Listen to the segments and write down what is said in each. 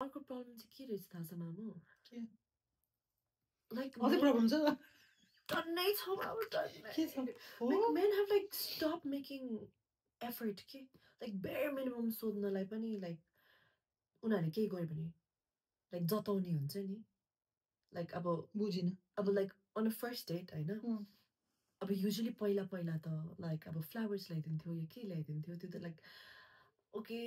अर्को प्रब्लम चाहिँ के रहेछ थाहा छ मामु लाइक अझै प्रब्लम छ टन्नै छ मामु टन्नै के छ like men have like stop making effort के लाइक bare minimum सोध्नलाई पनि लाइक उनीहरूले केही गर्यो भने लाइक जताउने हुन्छ नि लाइक अब बुझिन अब like an a first date होइन अब युजली पहिला पहिला त लाइक अब फ्लावर्स ल्याइदिन्थ्यो या के ल्याइदिन्थ्यो त्यो त like okay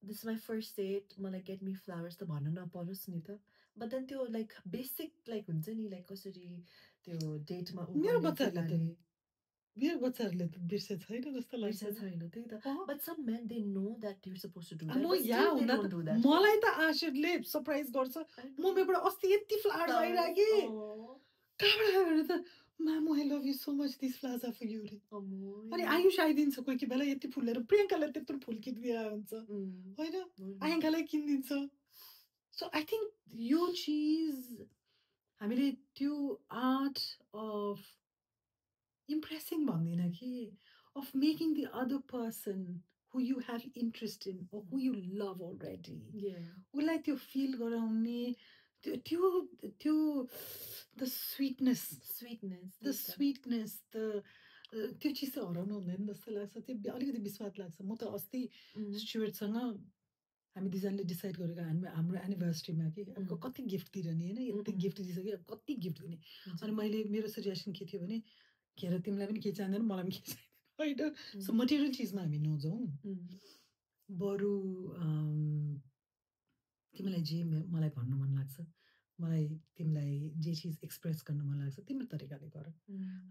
this my first date मलाई गेट मी फ्लावर्स त भन्न नपरोस् नि त बट देन त्यो लाइक बेसिक लाइक हुन्छ नि लाइक कसरी त्यो डेटमा मेरो बच्चाहरूले त बिर्से छैन जस्तो लाग्छ छैन त्यही त but some men they know that you suppose to do म यहाँ हुँदा त मलाई त आशीषले सरप्राइज गर्छ म मेबाट अस्ति यति फ्लावर्स आइराखे कहाँबाट आयो भने त मामु I love you so much this flowers are for you रे अनि आयुष आइदिन्छ कोही कोही बेला यति फुलहरू प्रियङ्कालाई त्यत्रो फुल किनिदिएर हुन्छ होइन आयङ्कालाई किनिदिन्छ सो आई थिङ्क यो चिज हामीले त्यो आर्ट अफ इम्प्रेसिङ भन्दिनँ कि of making the other person who you have interest in or who you love already. उसलाई त्यो feel गराउने त्यो the sweetness, the sweetness, त्यो चिज चाहिँ हराउनु हुँदैन जस्तो लाग्छ त्यो अलिकति विश्वास लाग्छ म त अस्ति स्टुअर्टसँग हामी दुईजनाले डिसाइड गरेको हाम्रो एनिभर्सरीमा कि अब कति गिफ्ट दिने होइन यति गिफ्ट दिइसक्यो कति गिफ्ट दिने अनि मैले मेरो सजेसन के थियो भने के अरे तिमीलाई पनि के चाहिँदैन मलाई पनि के चाहिँदैन होइन सो मटेरियल चिजमा हामी नजाउँ बरु तिमीलाई जे मलाई भन्नु मन लाग्छ मलाई तिमीलाई जे चिज एक्सप्रेस गर्न मन लाग्छ तिम्रो तरिकाले गर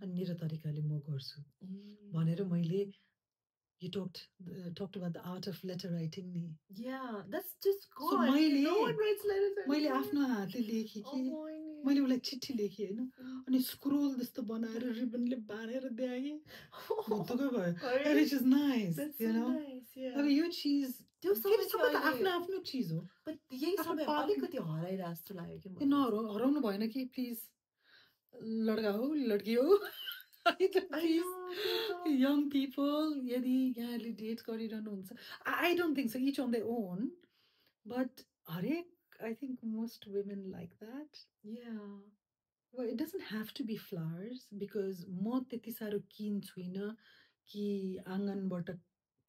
अनि मेरो तरिकाले म गर्छु भनेर मैले you talked about the art of letter writing ni that's just gone so no one writes letters मैले आफ्नो हातले लेखेँ कि मैले उसलाई चिठी लेखेँ होइन अनि स्क्रोल जस्तो बनाएर रिबनले बाँधेर दिएँ भुत्तुकै भयो and it is nice you know अब यो चिज त्यो सबै त आफ्नो आफ्नो चिज हो बट यही सबै अलिकति हराइरहेको जस्तो लाग्यो कि हराउनु भएन कि प्लिज लड्का हो लड्की हो young people यदि यहाँले date गरिरहनुहुन्छ I don't think so each on their own but हरेक I think most women like that well it doesn't have to be flowers because म त्यति साह्रो किन छुइनँ कि आँगनबाट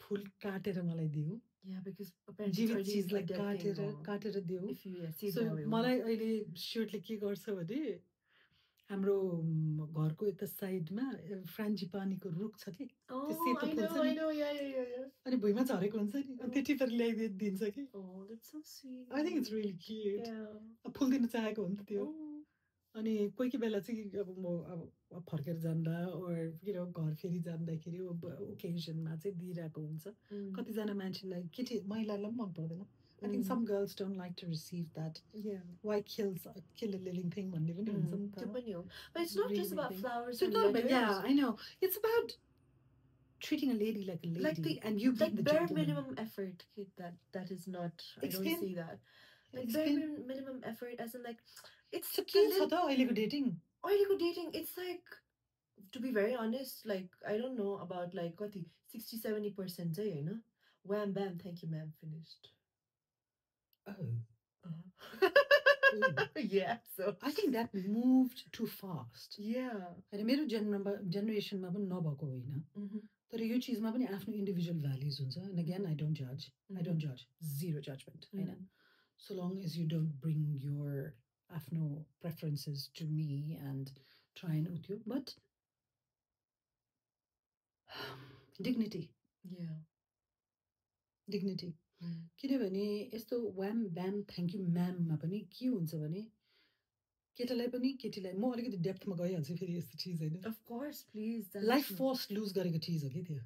फुल काटेर मलाई दिऊ जीवित चिजलाई काटेर दिऊ मलाई अहिले स्युटले के गर्छ भने हाम्रो घरको यता साइडमा फ्रान्जिपानीको रुख छ कि त्यो सेतो फुल छ नि अनि भुइँमा झरेको हुन्छ नि अनि त्यो टिपेर ल्याइदिन्छ कि I think it's really cute फुल दिन चाहेको हो नि त त्यो अनि कोही कोही बेला चाहिँ अब म अब फर्केर जाँदा ओर घर फेरि जाँदाखेरि ओकेजनमा चाहिँ दिइरहेको हुन्छ कतिजना मान्छेलाई केटी महिलालाई पनि मन पर्दैन I think some girls don't like to receive that. Why kill a living thing? But it's not just about flowers. So I know. It's about treating a lady like a lady, and you like the bare minimum effort. That is not. I don't see that. Like bare minimum effort, as in like it's dating. Dating. It's like, to be very honest, like I don't know about like what 60-70%. You know, wham bam, thank you ma'am, finished. Yeah, so I think that moved too fast. And मेरो जेनेरेसनमा पनि नभएको होइन तर यो चिजमा पनि आफ्नो इन्डिभिजुअल भ्याल्युज हुन्छ and again I don't judge zero judgment हैन so long as you don't bring your आफ्नो preferences to me and try and utyo but dignity किनभने यस्तो व्याम ब्याम थ्याङ्क यू म्याममा पनि के हुन्छ भने केटालाई पनि केटीलाई म अलिकति डेप्थमा गइहाल्छु फेरि यस्तो चिज होइन of course please life force lose गरेको चिज हो कि त्यो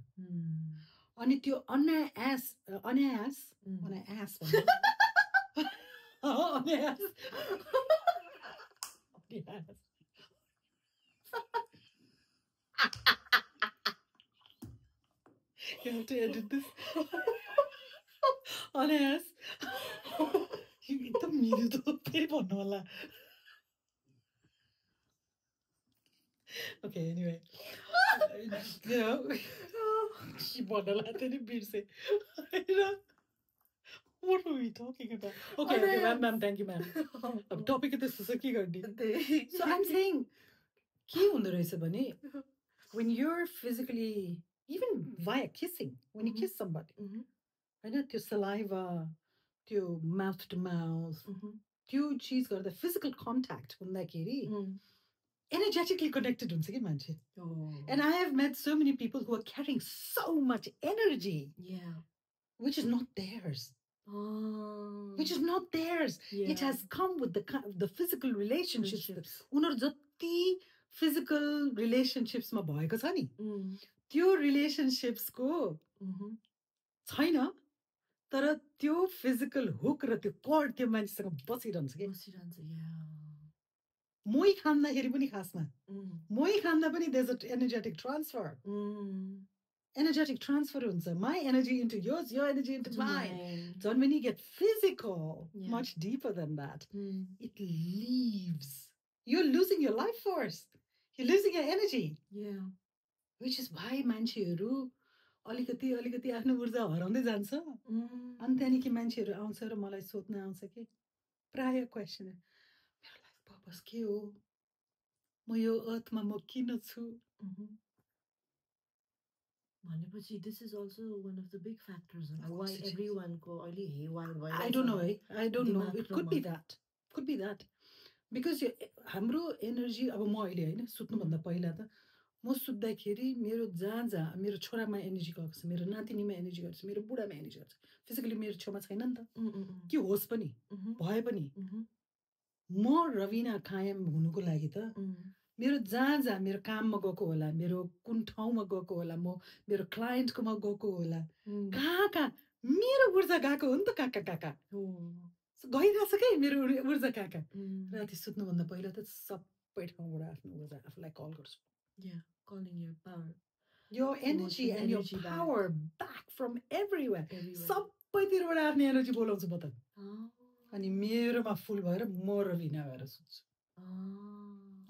अनि त्यो अनायास You have to edit this. Honest. एकदम मिरो त फेरि भन्नु होला Okay, anyway. You know, she भन्नलाई त नि बिर्से What were we talking about? Okay, ma'am, thank you, ma'am. अब टपिक त्यस्तो छ के गर्ने? So I'm saying, के हुँदो रहेछ भने, when you're physically, even via kissing, when you kiss somebody, होइन त्यो saliva, त्यो mouth to mouth, त्यो चिज गर्दा physical contact हुँदाखेरि energetically connected हुन्छ कि मान्छे. And I have met so many people who are carrying so much energy, which is not theirs. Which is not theirs. It has come with the physical relationships. उनीहरू जति physical relationships मा भएको छ नि, त्यो relationships को छैन, तर त्यो physical hook र त्यो cord त्यो मान्छेसँग बसिरहन्छ के. मोही खाँदाखेरि पनि खासमा मोही खाँदा पनि there's an energetic transfer. Energetic transfer हुन्छ. My energy into yours, your energy into mine. So when you get physical, much deeper than that, it leaves. You're losing your life force. You're losing your energy. Which is why मान्छेहरू अलिकति अलिकति आफ्नो ऊर्जा हराउँदै जान्छ. अनि त्यहाँदेखि मान्छेहरू आउँछ र मलाई सोध्न आउँछ कि प्राय क्वेसन मेरो लाइफ पर्पस के हो, म यो अर्थमा म किन छु. भनेपछि this is also one of the big factors of why everyone को अहिले haywire भइरहेछ. I don't know, I don't know. It could be that. Could be that. Because हाम्रो energy अब म अहिले हैन सुत्नुभन्दा पहिला त म सुत्दाखेरि मेरो जहाँ मेरो छोरामा एनर्जी गएको छ, मेरो नातिनीमा एनर्जी गएको छ, मेरो बुढामा एनर्जी गएको छ. फिजिकली मेरो छेउमा छैन नि त. के होस् पनि भए पनि म रविना कायम हुनुको लागि त मेरो जहाँ मेरो काममा गएको होला, मेरो कुन ठाउँमा गएको होला, म मेरो क्लाइन्टकोमा गएको होला, कहाँ मेरो ऊर्जा गएको हो नि त. कहाँ गइरहेछ के मेरो ऊर्जा कहाँ. राति सुत्नुभन्दा पहिला त सबै ठाउँबाट आफ्नो ऊर्जा आफूलाई कल गर्छु. Calling your power, your energy and your power back from everywhere. सबैतिरबाट आफ्नो एनर्जी बोलाउँछु म त. अनि मेरोमा फुल भएर म रविना भएर सुत्छु.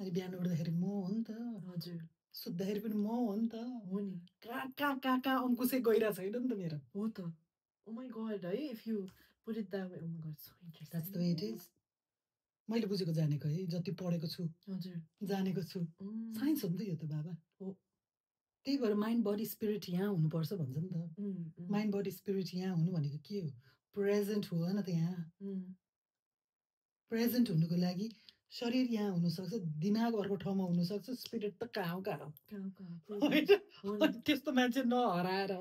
अनि बिहान उठ्दाखेरि म हो नि त. हजुर. सुत्दाखेरि पनि म हो नि त. हो नि. कहाँ अङ्कुशै गइरहेको छैन नि त मेरो. हो त. Oh my god, if you put it that way, oh my god, so interesting. That's the way it is. मैले बुझेको जानेको है, जति पढेको छु, हजुर, जानेको छु. साइन्स हो नि त यो त बाबा. हो. त्यही भएर माइन्ड बडी स्पिरिट यहाँ हुनुपर्छ भन्छ नि त. माइन्ड बडी स्पिरिट यहाँ हुनु भनेको के हो? प्रेजेन्ट हो न त यहाँ. प्रेजेन्ट हुनुको लागि शरीर यहाँ हुनसक्छ, दिमाग अर्को ठाउँमा हुनसक्छ, स्पिरिट त कहाँ त्यस्तो मान्छे नहराएर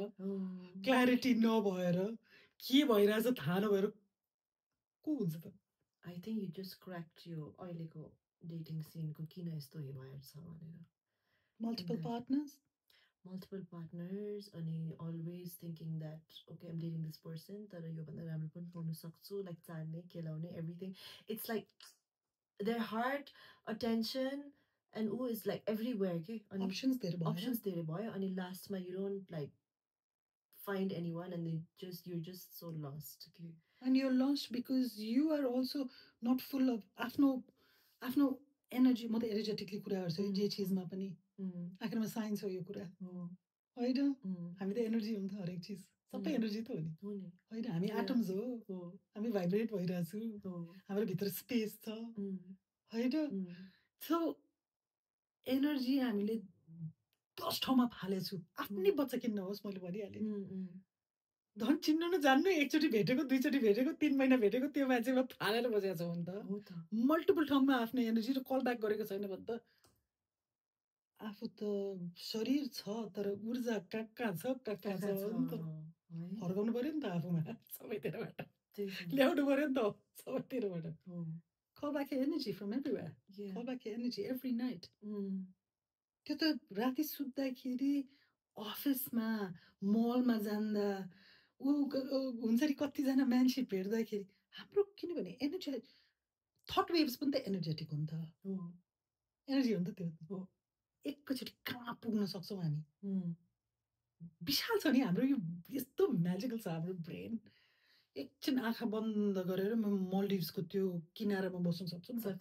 क्ल्यारिटी नभएर के भइरहेछ थाहा नभएर को हुन्छ त. I think you just cracked your अहिलेको dating scene को किन यस्तो हेवायर छ भनेर. Multiple partners अनि always thinking that okay, I'm dating this person, तर यो भन्दा राम्रो पनि पाउन सक्छु, like चाड्ने खेलाउने everything. It's like their heart, attention and is like everywhere के. Options धेरै भयो अनि last मा you don't like find anyone and you're just so lost. Okay. And you're lost because you are also not full of आफ्नो energy. म त energetically कुरा गर्छु जे चीजमा पनि. आखिरमा साइन्स हो यो कुरा. होइन हामी त एनर्जी हो नि त. हरेक चिज सबै एनर्जी त हो नि. होइन हामी एटम्स हो. हामी भाइब्रेट भइरहेछु. हाम्रो भित्र स्पेस छ. होइन. सो एनर्जी हामीले 10 ठाउँमा फालेछु. आफ्नै बच्चा किन्न होस् मैले भनिहालेँ. धन चिन्नु न जान्नु, एकचोटि भेटेको, दुईचोटि भेटेको, 3 महिना भेटेको त्यो मान्छेमा फालेर बसेको छ भने त. मल्टिपल ठाउँमा आफ्नो एनर्जी र कल ब्याक गरेको छैन भने त आफू त शरीर छ तर ऊर्जा कहाँ छ नि त. फर्काउनु पर्यो नि त आफूमा सबैतिरबाट. ल्याउनु पर्यो नि त सबैतिरबाट. Call back your energy from everywhere. Call back your energy every night. त्यो त राति सुत्दाखेरि अफिसमा मलमा जाँदा हुन्छ नि कतिजना मान्छे भेट्दाखेरि हाम्रो किनभने एनर्जी थट वेभ्स पनि त एनर्जेटिक हो नि त. एनर्जी हो नि त त्यो. एकैचोटि कहाँ पुग्न सक्छौँ हामी. विशाल छ नि हाम्रो यो यस्तो म्याजिकल छ हाम्रो ब्रेन. एकछिन आँखा बन्द गरेर म मल्डिभ्सको त्यो किनारामा बस्न सक्छु नि त.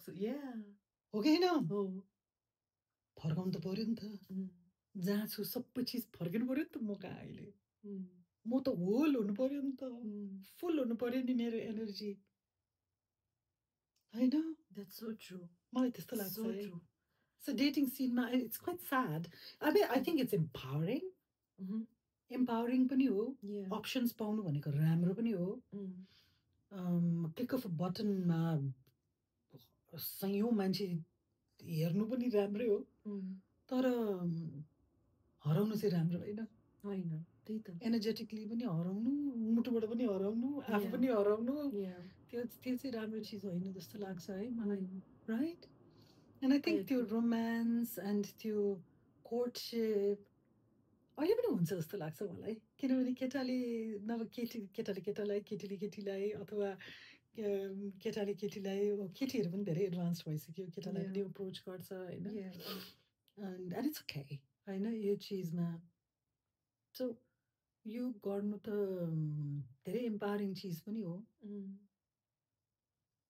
हो कि होइन? फर्काउनु त पर्यो नि त. जहाँ छु सबै चिज फर्किनु पर्यो नि त. म कहाँ अहिले म त होल हुनु पर्यो नि त फुल हुनु पर्यो नि मेरो एनर्जी हैन That's so true. मलाई त्यस्तो लाग्छ So है true. So dating scene ma it's quite sad. I mean I think it's empowering. Empowering पनि हो. Yeah. Options पाउनु भनेको राम्रो पनि हो. Click of a button मा सयौं मान्छे हेर्नु पनि राम्रै हो. तर हराउनु चाहिँ राम्रो हैन. हैन. त्यही त. Energetically पनि हराउनु, मुटुबाट पनि हराउनु, आफू पनि हराउनु. त्यो चाहिँ राम्रो चीज होइन जस्तो लाग्छ है मलाई. Right? And I think त्यो romance and त्यो courtship अहिले पनि हुन्छ जस्तो लाग्छ मलाई किनभने केटाले नभए केटाले केटालाई केटीले केटीलाई अथवा केटाले केटीलाई केटीहरू पनि धेरै एडभान्स भइसक्यो केटालाई पनि अप्रोच गर्छ हैन and it's okay हैन यो चिजमा सो यो गर्नु त धेरै एम्पावरिङ चिज पनि हो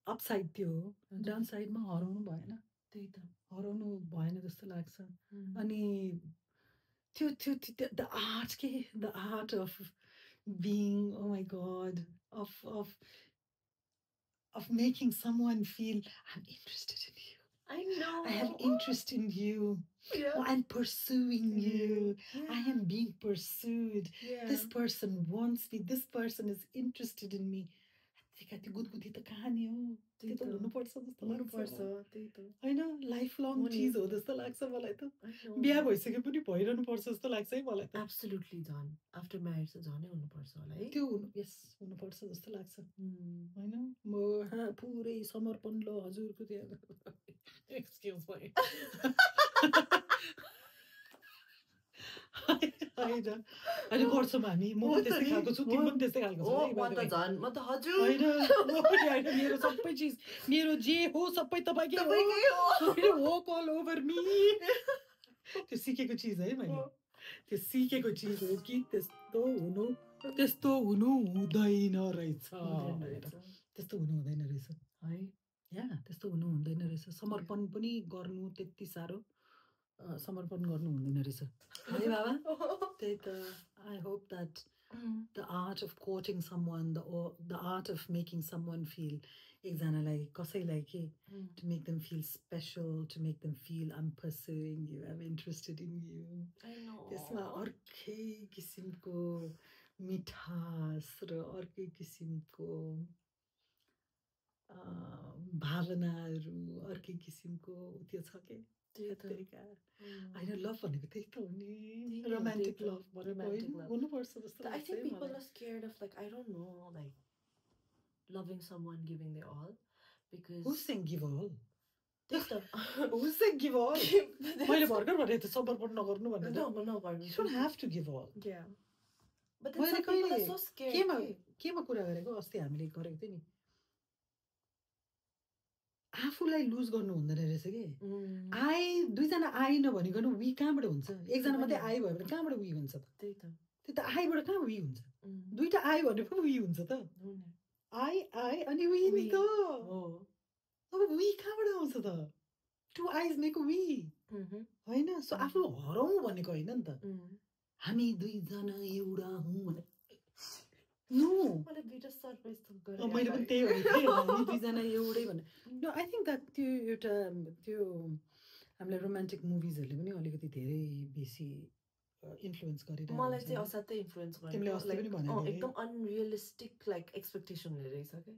अपसाइड त्यो हो डाउन साइडमा हराउनु भएन त्यही त हराउनु भएन जस्तो लाग्छ अनि the art of being oh my god of making someone feel I'm interested in you. I know. I have interest in you. Yeah. Oh, I'm pursuing you. Yeah. I am being pursued. Yeah. This person wants me. This person is interested in me. त्यो गुदगुदी त कहानी हो त्यो त हुनुपर्छ जस्तो लाग्छ हैन लाइफ लङ चिज हो जस्तो लाग्छ मलाई त बिहा भइसके पनि भइरहनु पर्छ जस्तो लाग्छ है मलाई त एब्सोल्युटली झन् आफ्टर म्यारेज त झनै हुनुपर्छ होला है त्यो यस हुनुपर्छ जस्तो लाग्छ हैन म पुरै समर्पण ल हजुरको त्यो एक्सक्युज मी अनि गर्छौँ हामी म पनि त्यस्तै खालको छु तिमी पनि त्यस्तै खालको छौ म त झन् म त हजुर हैन म पनि हैन मेरो सबै चीज मेरो जे हो सबै तपाईकै हो वॉक ऑल ओभर मी त्यो सिकेको चीज है मैले त्यो सिकेको चीज हो कि त्यस्तो हुनु हुँदैन रहेछ त्यस्तो हुनु हुँदैन रहेछ है या त्यस्तो हुनु हुँदैन रहेछ समर्पण पनि गर्नु त्यति साह्रो समर्पण गर्नु हुँदैन रहेछ है बाबा त्यही त I hope that the art of courting someone the art of making someone feel एकजनालाई कसैलाई के to make them feel special to make them feel I'm pursuing you I'm interested in you त्यसमा अर्कै किसिमको मिठास र अर्कै किसिमको भावनाहरू अर्कै किसिमको त्यो छ के होइन लभ भनेको त्यही त हो नि रोमान्टिक लभ भनेको हुनुपर्छ जस्तो लाग्छ I think people are scared of like I don't know like loving someone giving their all because who's saying give all who's saying give all मैले भर्खर भने त समर्पण नगर्नु भनेर no गर्नु you don't have to give all yeah but then some people are so scared केमा कुरा गरेको अस्ति हामीले गरेको थियो नि आफूलाई लुज गर्नु हुँदैन रहेछ कि आई दुईजना आई नभनिकन वी कहाँबाट हुन्छ एकजना मात्रै आई भयो भने कहाँबाट वी हुन्छ त त्यही त त्यो त आईबाट कहाँ वी हुन्छ दुईटा आई भने पो वी हुन्छ त आई अनि वी नि त अब वी कहाँबाट आउँछ त टु आइज मेक वी होइन सो आफू हराउँ भनेको होइन नि त हामी दुईजना एउटा हौँ भने मैले पनि त्यही भनेको हामी दुईजना एउटै भने नो आई थिङ्क द्याट त्यो एउटा त्यो हामीलाई रोमान्टिक मुभिजहरूले पनि अलिकति धेरै बेसी इन्फ्लुएन्स गरेर मलाई चाहिँ असाध्यै इन्फ्लुएन्स गर्यो तिमीले अस्ति पनि भनेको एकदम अनरियलिस्टिक लाइक एक्सपेक्टेसन रहेछ क्या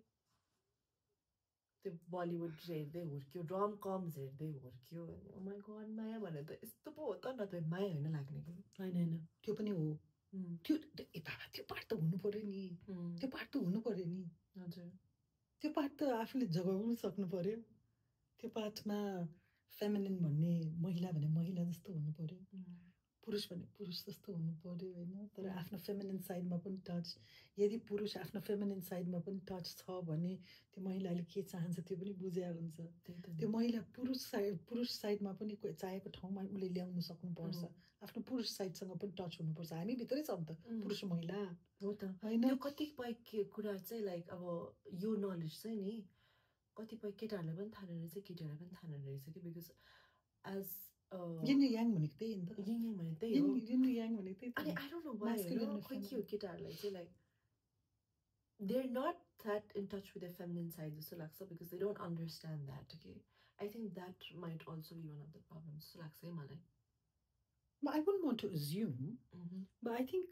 त्यो बलिउड हेर्दै हुर्क्यो रम कम्स हेर्दै हुर्क्यो ओ माय गॉड माया भने त यस्तो पो हो त न त माया होइन लाग्ने कि होइन त्यो पनि हो त्यो बाबा त्यो पार्ट त हुनु पर्यो नि त्यो पार्ट त हुनु पर्यो नि हजुर त्यो पार्ट त आफूले जगाउनु सक्नु पर्यो त्यो पार्टमा फेमिनिन भन्ने महिला भने महिला जस्तो हुनु पर्यो पुरुष भने पुरुष जस्तो हुनु पर्यो होइन तर आफ्नो फेमिनिन साइडमा पनि टच यदि पुरुष आफ्नो फेमिनिन साइडमा पनि टच छ भने त्यो महिलाले के चाहन्छ त्यो पनि बुझ्या हुन्छ त्यो महिला पुरुष साइडमा पनि चाहेको ठाउँमा उसले ल्याउनु सक्नुपर्छ आफ्नो पुरुष साइडसँग पनि टच हुनुपर्छ हामी भित्रै छौँ त पुरुष महिला हो त होइन कतिपय कुरा चाहिँ लाइक अब यो नलेज चाहिँ नि कतिपय केटाहरूलाई पनि थाहा रहेछ केटीहरूलाई पनि थाहा रहेछ कि बिकज एज Yin yang भनेको त्यही हो नि त. Yin yang भने त्यही हो. Yin yang भनेको त्यही त. अनि I don't know why, खोइ के हो केटाहरूलाई चाहिँ like they're not that in touch with their feminine side जस्तो लाग्छ because they don't understand that. Okay, I think that might also be one of the problems जस्तो लाग्छ है मलाई. But I wouldn't want to assume, but I think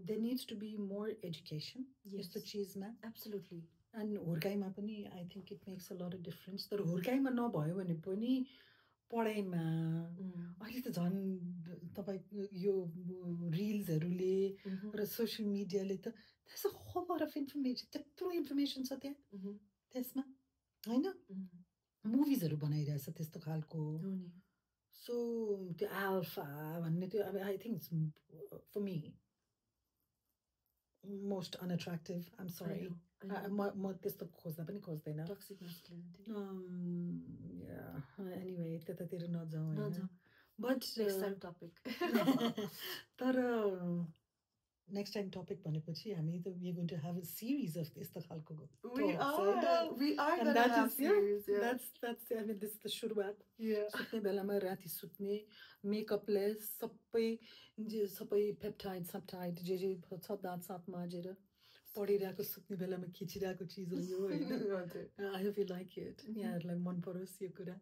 there needs to be more education. Yes, the cheese man. Absolutely. And हुर्काइमा पनि I think it makes a lot of difference. तर हुर्काइमा नभयो भने पनि पढाइमा अहिले त झन् तपाईँ यो रिल्सहरूले र सोसियल मिडियाले त there's a whole lot of information. त्यत्रो इन्फर्मेसन छ त्यहाँ त्यसमा हैन मुभिजहरू बनाइरहेछ त्यस्तो खालको. सो त्यो अल्फा भन्ने त्यो अब I think for me most unattractive. I'm sorry म त्यस्तो खोज्दा पनि खोज्दैन. एनिवे त्यतातिर नजाउँ होइन. बट तर नेक्स्ट टाइम टपिक भनेपछि हामी त we are going to have a series of त्यस्तो खालको. That's I mean this is the सुरुवात. सुत्ने बेलामा राति सुत्ने मेकअपलेस सबै पेप्टाइड सब्टाइड जे छ दाँत साथ माझेर पढिरहेको सुत्ने बेलामा खिचिरहेको चिज हो यो होइन. I hope you like it. यहाँहरूलाई मन परोस् यो कुरा.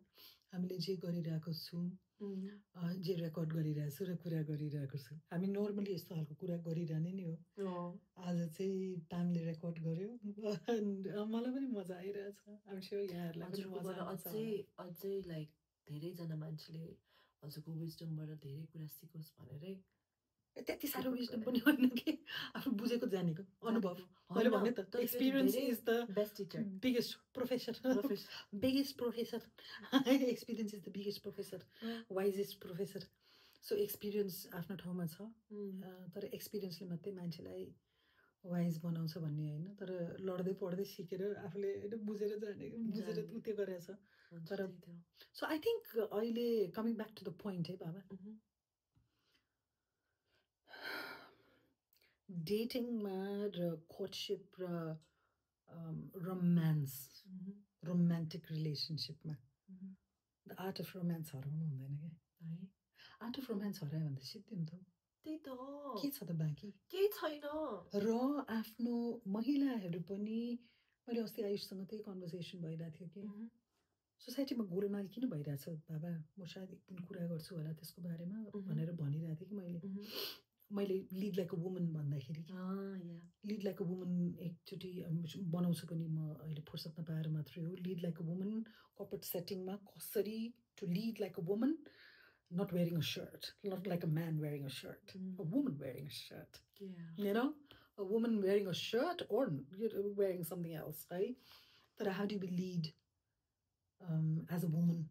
हामीले जे गरिरहेको छौँ जे रेकर्ड गरिरहेछु र कुरा गरिरहेको छु. हामी नर्मली यस्तो खालको कुरा गरिरहने नै हो. आज चाहिँ टाइमले रेकर्ड गर्यो. मलाई पनि मजा आइरहेछ. आइम स्योर यहाँहरूलाई पनि मजा आउँछ. अझै लाइक धेरैजना मान्छेले हजुरको विजडमबाट धेरै कुरा सिकोस् भनेरै. त्यति साह्रो विजडम पनि होइन कि आफू बुझेको जानेको अनुभव. मैले भने त experience is the best teacher, biggest professor. Biggest professor. Experience is the biggest professor, wisest professor. So experience आफ्नो ठाउँमा छ. तर एक्सपिरियन्सले मात्रै मान्छेलाई वाइज बनाउँछ भन्ने होइन. तर लड्दै पढ्दै सिकेर आफूले बुझेर जाने बुझेर त्यो गरेछ. तर सो आई थिङ्क अहिले coming back to the point है बाबा, डेटिङमा र कोर्टसिप र रोमान्स रोमान्टिक रिलेसनसिपमा द आर्ट अफ रोमान्स हराउनु हुँदैन क्या है. आर्ट अफ रोमान्स हरायो भने त सिद्धि नि त. त्यही त के छ त बाँकी केही छैन. र आफ्नो महिलाहरू पनि मैले अस्ति आयुषसँग त्यही कन्भर्सेसन भइरहेको थियो कि सोसाइटीमा गोलमाल किन भइरहेछ बाबा, म सायद एक दिन कुरा गर्छु होला त्यसको बारेमा भनेर भनिरहेको थिएँ कि मैले लिड लाइक अ वुमन भन्दाखेरि लिड लाइक अ वुमन एकचोटि बनाउँछु पनि म अहिले फुर्सद नपाएर मात्रै हो. Lead like a woman corporate सेटिङमा कसरी to lead like a woman, not wearing a shirt, not like a man wearing a shirt, a woman wearing a shirt. You know, a woman wearing a shirt or wearing something else, right? But how do we lead as a woman?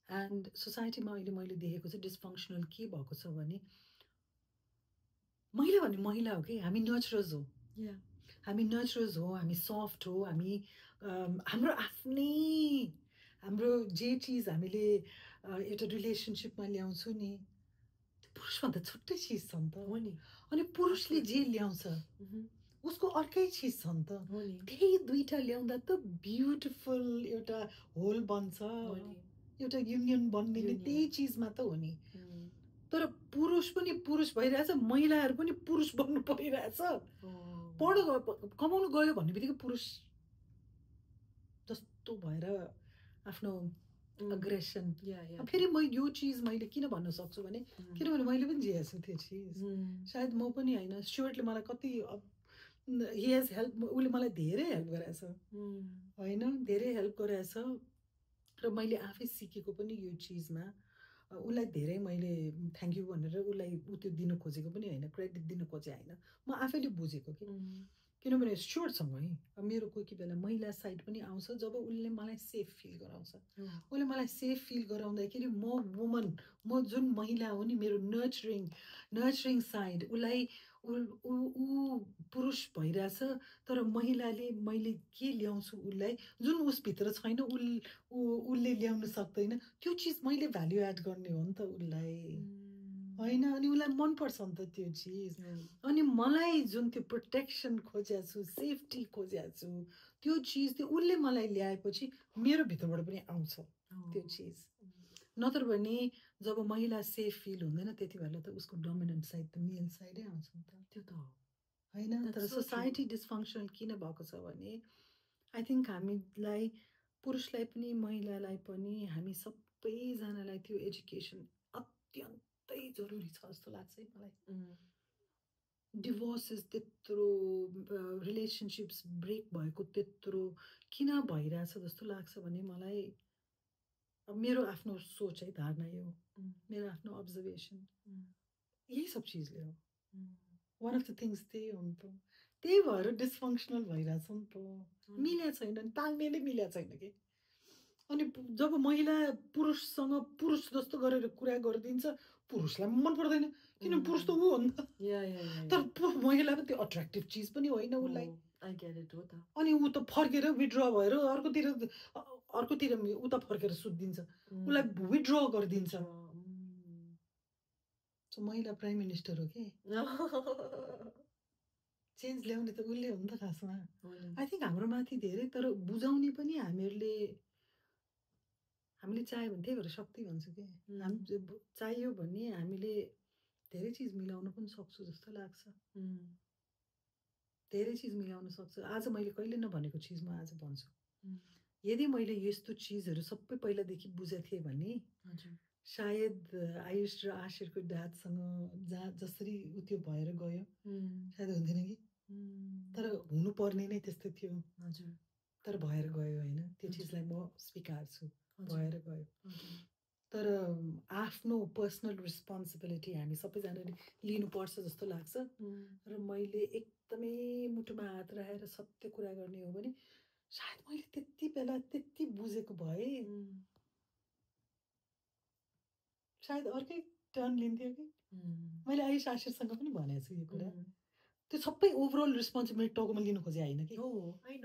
And society ma अहिले मैले देखेको चाहिँ डिस्फङ्क्सनल के भएको छ भने महिला भन्ने महिला हो कि हामी नर्चरर्स हो. हामी नर्चरर्स हो, हामी सफ्ट हो, हामी हाम्रो आफ्नै हाम्रो जे चिज हामीले एउटा रिलेसनसिपमा ल्याउँछु नि पुरुषभन्दा छुट्टै चिज छ नि त. अनि पुरुषले जे ल्याउँछ उसको अर्कै चिज छ नि त. त्यही दुईटा ल्याउँदा त ब्युटिफुल एउटा होल बन्छ, एउटा युनियन बन्ने त्यही चिजमा त हो नि. तर पुरुष पनि पुरुष भइरहेछ, महिलाहरू पनि पुरुष बन्नु परिरहेछ. पढ्नु कमाउनु गयो भन्ने बित्तिकै पुरुष जस्तो भएर आफ्नो अग्रेसन. फेरि म यो चिज मैले किन भन्न सक्छु भने किनभने मैले पनि जिएको छु त्यो चिज. सायद म पनि होइन, स्टुअर्टले मलाई कति हि हेज हेल्प, उसले मलाई धेरै हेल्प गराएछ होइन, धेरै हेल्प गराएछ. र मैले आफै सिकेको पनि यो चिजमा उसलाई धेरै मैले थ्याङ्क यू भनेर उसलाई त्यो दिन खोजेको पनि होइन, क्रेडिट दिन खोजे होइन, म आफैले बुझेको कि. किनभने स्टुअर्टसँग है मेरो कोही कोही बेला महिला साइड पनि आउँछ जब उसले मलाई सेफ फिल गराउँछ. उसले मलाई सेफ फिल गराउँदाखेरि म वुमन, म जुन महिला हो नि, मेरो नर्चरिङ साइड उसलाई ऊ पुरुष भइरहेछ तर महिलाले मैले के ल्याउँछु उसलाई जुन उसभित्र छैन उसले ल्याउन सक्दैन त्यो चिज मैले भ्याल्यु एड गर्ने हो नि त उसलाई होइन. अनि उसलाई मनपर्छ नि त त्यो चिज. अनि मलाई जुन त्यो प्रोटेक्सन खोजेको छु, सेफ्टी खोजेको छु, त्यो चिज त्यो उसले मलाई ल्याएपछि मेरो भित्रबाट पनि आउँछ त्यो चिज. नत्र भने जब महिला सेफ फिल हुँदैन त्यति बेला त उसको डोमिनेन्ट साइड त मेल साइडै आउँछ नि त। त्यो त हो होइन, तर सोसाइटी डिसफङ्सनल किन भएको छ भने आई थिङ्क हामीलाई पुरुषलाई पनि महिलालाई पनि हामी सबैजनालाई त्यो एजुकेसन अत्यन्तै जरुरी छ जस्तो लाग्छ है मलाई। डिभोर्सेस त्यत्रो रिलेसनसिप्स ब्रेक भएको त्यत्रो किन भइरहेछ जस्तो लाग्छ भने मलाई मेरो आफ्नो सोच है, धारणा यो मेरो आफ्नो अब्जर्भेसन यही सब चिजले हो। वान अफ द थिङ्स त्यही हो नि त, त्यही भएर डिसफङ्सनल भइरहेछ नि त, मिलेको छैन, तालमेलै मिलेको छैन कि। अनि जब महिला पुरुषसँग पुरुष जस्तो गरेर कुरा गरिदिन्छ पुरुषलाई मन पर्दैन, किन पुरुष त ऊ हो नि त। तर महिला त त्यो अट्र्याक्टिभ चिज पनि होइन उसलाई। अनि ऊ त फर्केर विड्र भएर अर्कोतिर उता फर्केर सुत्दिन्छ, उसलाई विड्र गरिदिन्छ। महिला प्राइम मिनिस्टर हो कि चेन्ज ल्याउने त उसले हो नि त खासमा। आई थिङ्क हाम्रो माथि धेरै, तर बुझाउने पनि हामीले चाह्यो भने, त्यही भएर शक्ति भन्छु कि हामी चाहियो भने हामीले धेरै चिज मिलाउन पनि सक्छु जस्तो लाग्छ। धेरै चिज मिलाउन सक्छु। आज मैले कहिले नभनेको चिज म आज भन्छु। यदि मैले यस्तो चिजहरू सबै पहिलादेखि बुझेको थिएँ भने सायद आयुष र आशिरको ड्याडसँग जसरी उ त्यो भएर गयो सायद हुन्थेन कि। तर हुनुपर्ने नै त्यस्तो थियो। तर भएर गयो होइन, त्यो चिजलाई म स्वीकार्छु, भएर गयो। तर आफ्नो पर्सनल रेस्पोन्सिबिलिटी हामी सबैजनाले लिनुपर्छ जस्तो लाग्छ। र मैले एकदमै मुटुमा हात राखेर सत्य कुरा गर्ने हो भने सायद मैले त्यति बेला त्यति बुझेको भए सायद अर्कै टर्न लिन्थ्यो कि। मैले आयुष आशिरसँग पनि भनेको छु यो कुरा। त्यो सबै ओभरअल रेस्पोन्सिबिलिटी टाउकोमा लिनु खोजे होइन कि।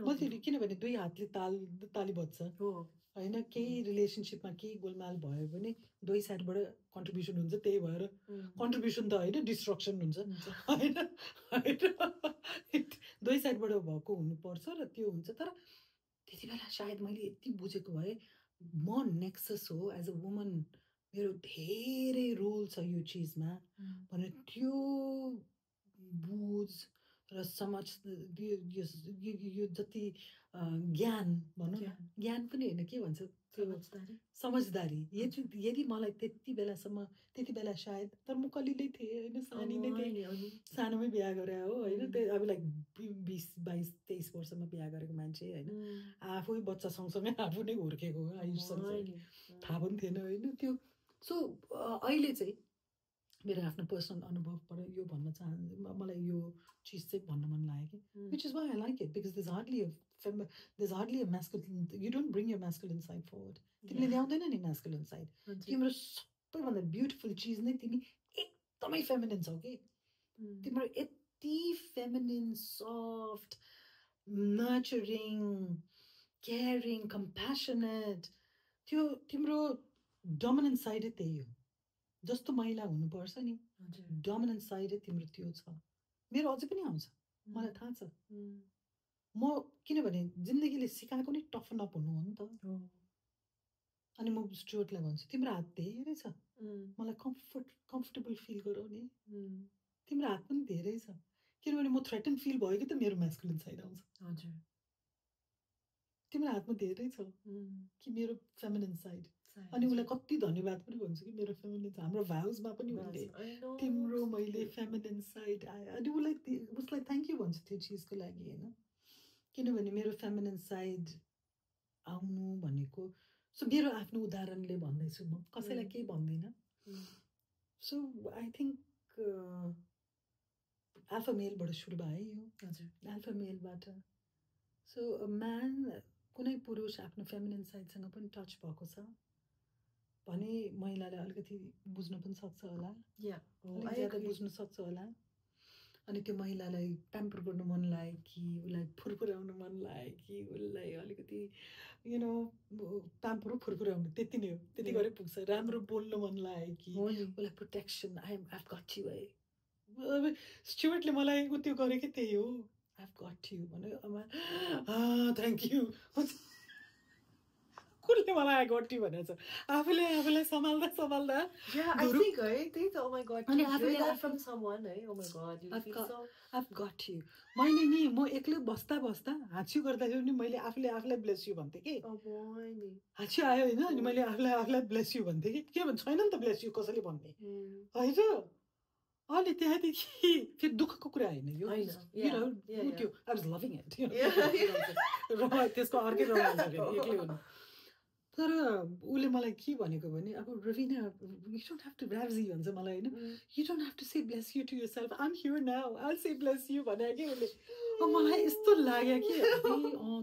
मैले किनभने दुई हातले ताली बज्छ होइन, केही रिलेसनसिपमा केही गोलमाल भयो भने दुई साइडबाट कन्ट्रिब्युसन हुन्छ, त्यही भएर कन्ट्रिब्युसन त होइन डिस्ट्रक्सन हुन्छ होइन। दुई साइडबाट भएको हुनुपर्छ र त्यो हुन्छ। तर त्यति बेला सायद मैले यति बुझेको भए म नेक्सस हो एज अ वुमन, मेरो धेरै रोल छ यो चिजमा भनेर त्यो बुझ र समझ यो जति ज्ञान भनौँ न, ज्ञान पनि होइन के भन्छ त्यो समझदारी यदि मलाई त्यति बेला सायद, तर म कलिलै थिएँ होइन, सानी नै थिएँ, सानोमै बिहा गरे हो होइन। त्यो अब लाइक 20-22-23 वर्षमा बिहा गरेको मान्छे होइन, आफै बच्चा सँगसँगै आफू नै हुर्केको हो, आयुष सँगसँगै थाहा पनि थिएन होइन त्यो। सो अहिले चाहिँ मेरो आफ्नो पर्सनल अनुभवबाट यो भन्न चाहन्छु, मलाई यो चिज चाहिँ भन्न मन लाग्यो कि which is why I like it because there's hardly a masculine, you don't bring your masculine side forward. तिमीले ल्याउँदैन नि masculine side, तिम्रो सबैभन्दा ब्युटिफुल चिज नै तिमी एकदमै फेमिनिन छौ कि। तिम्रो यति फेमिनिन, सफ्ट, नर्चरिङ, केयरिङ, कम्प्यासनेट, त्यो तिम्रो डोमिनेन्ट साइडै त्यही हो। जस्तो महिला हुनुपर्छ नि, डोमिनेन्ट साइडै तिम्रो त्यो छ। मेरो अझै पनि आउँछ, मलाई थाहा छ। म किनभने जिन्दगीले सिकाएको नै टफन अप हुनु हो नि त। अनि म स्टुअर्टलाई भन्छु तिम्रो हात धेरै छ, मलाई कम्फर्टेबल फिल गराउने, तिम्रो हात पनि धेरै छ। किनभने म थ्रेटन फिल भयो कि त मेरो म्यास्कुलिन साइड आउँछ। तिम्रो हातमा धेरै छ कि मेरो फेमिनिन साइड। अनि उसलाई कति धन्यवाद पनि भन्छु कि मेरो फेमिनिन, हाम्रो भ्याउजमा पनि उसले तिम्रो मैले फेमिनिन साइड आयो, अनि उसलाई थ्याङ्क यू भन्छु त्यो चिजको लागि होइन। किनभने मेरो फेमिनिन साइड आउनु भनेको, सो मेरो आफ्नो उदाहरणले भन्दैछु, म कसैलाई केही भन्दिनँ। सो आई थिङ्क अल्फा मेलबाट सुरु भयो यो, अल्फा मेलबाट। सो म्यान, कुनै पुरुष आफ्नो फेमिनिन साइडसँग पनि टच भएको छ भने महिलाले अलिकति बुझ्न पनि सक्छ होला, अलिक ज्यादा बुझ्न सक्छ होला। अनि त्यो महिलालाई प्याम्पर गर्नु मन लाग्यो कि, उसलाई फुरफुराउनु मन लाग्यो कि, उसलाई अलिकति यु नो प्याम्पर फुरफुराउनु, त्यति नै हो, त्यति गरे पुग्छ। राम्रो बोल्नु मन लाग्यो कि, उसलाई प्रोटेक्सन, आइभ गट यु है। अब स्टुअर्टले मलाई त्यो गरेकै त्यही हो, आइभ गट यु भने थ्याङ्क यू कुकुरले मलाई गर्टी भनेछ आफूले आफूलाई सम्हाल्दा Yeah, I think त्यही त oh my god अनि to hear आफूले that from someone oh my god you feel so I've got you मैले नि म एक्लै बस्दा हाँच्यु गर्दाखेरि नि मैले आफूले आफूलाई ब्लेस यु भन्थे कि हाँच्यु आयो हैन अनि मैले आफूलाई ब्लेस यु भन्थे कि के भन्छ छैन नि त ब्लेस यु कसैले भन्ने हैन अनि त्यहाँदेखि फेरि दुःखको कुरा होइन यो त्यो आई वाज लभिङ इट र त्यसको अर्कै रोमान्स एक्लै हुनु तर उसले मलाई के भनेको भने अब Raveena you don't have to ब्राजी भन्छ मलाई होइन you don't have to say bless you to yourself I am here now I say bless you भने कि उसले मलाई यस्तो लाग्यो कि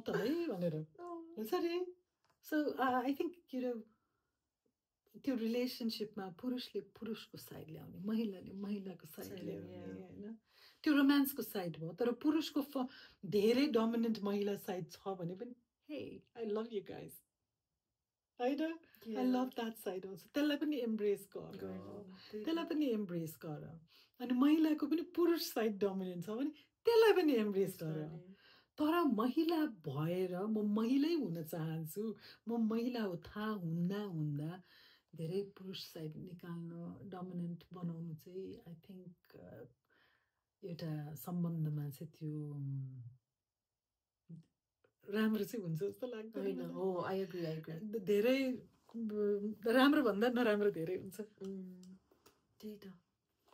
त है भनेर हुन्छ नि so I think you know त्यो रिलेसनसिपमा पुरुषले पुरुषको साइड ल्याउने महिलाले महिलाको साइड ल्याउने होइन त्यो रोमान्सको साइड भयो तर पुरुषको धेरै डोमिनेन्ट महिला साइड छ भने पनि हे आई लभ यु गाइज होइन I love that side also त्यसलाई पनि एम्ब्रेस गर त्यसलाई पनि एम्ब्रेस गर अनि महिलाको पनि पुरुष साइड डोमिनेन्ट छ भने त्यसलाई पनि एम्ब्रेस गर तर महिला भएर म महिलै हुन चाहन्छु म महिला हो थाहा हुँदा धेरै पुरुष साइड निकाल्नु डोमिनेन्ट बनाउनु चाहिँ आई थिङ्क एउटा सम्बन्धमा चाहिँ त्यो राम्रो चाहिँ हुन्छ जस्तो लाग्दैन हो आई एग्री धेरै राम्रो भन्दा नराम्रो धेरै हुन्छ त्यही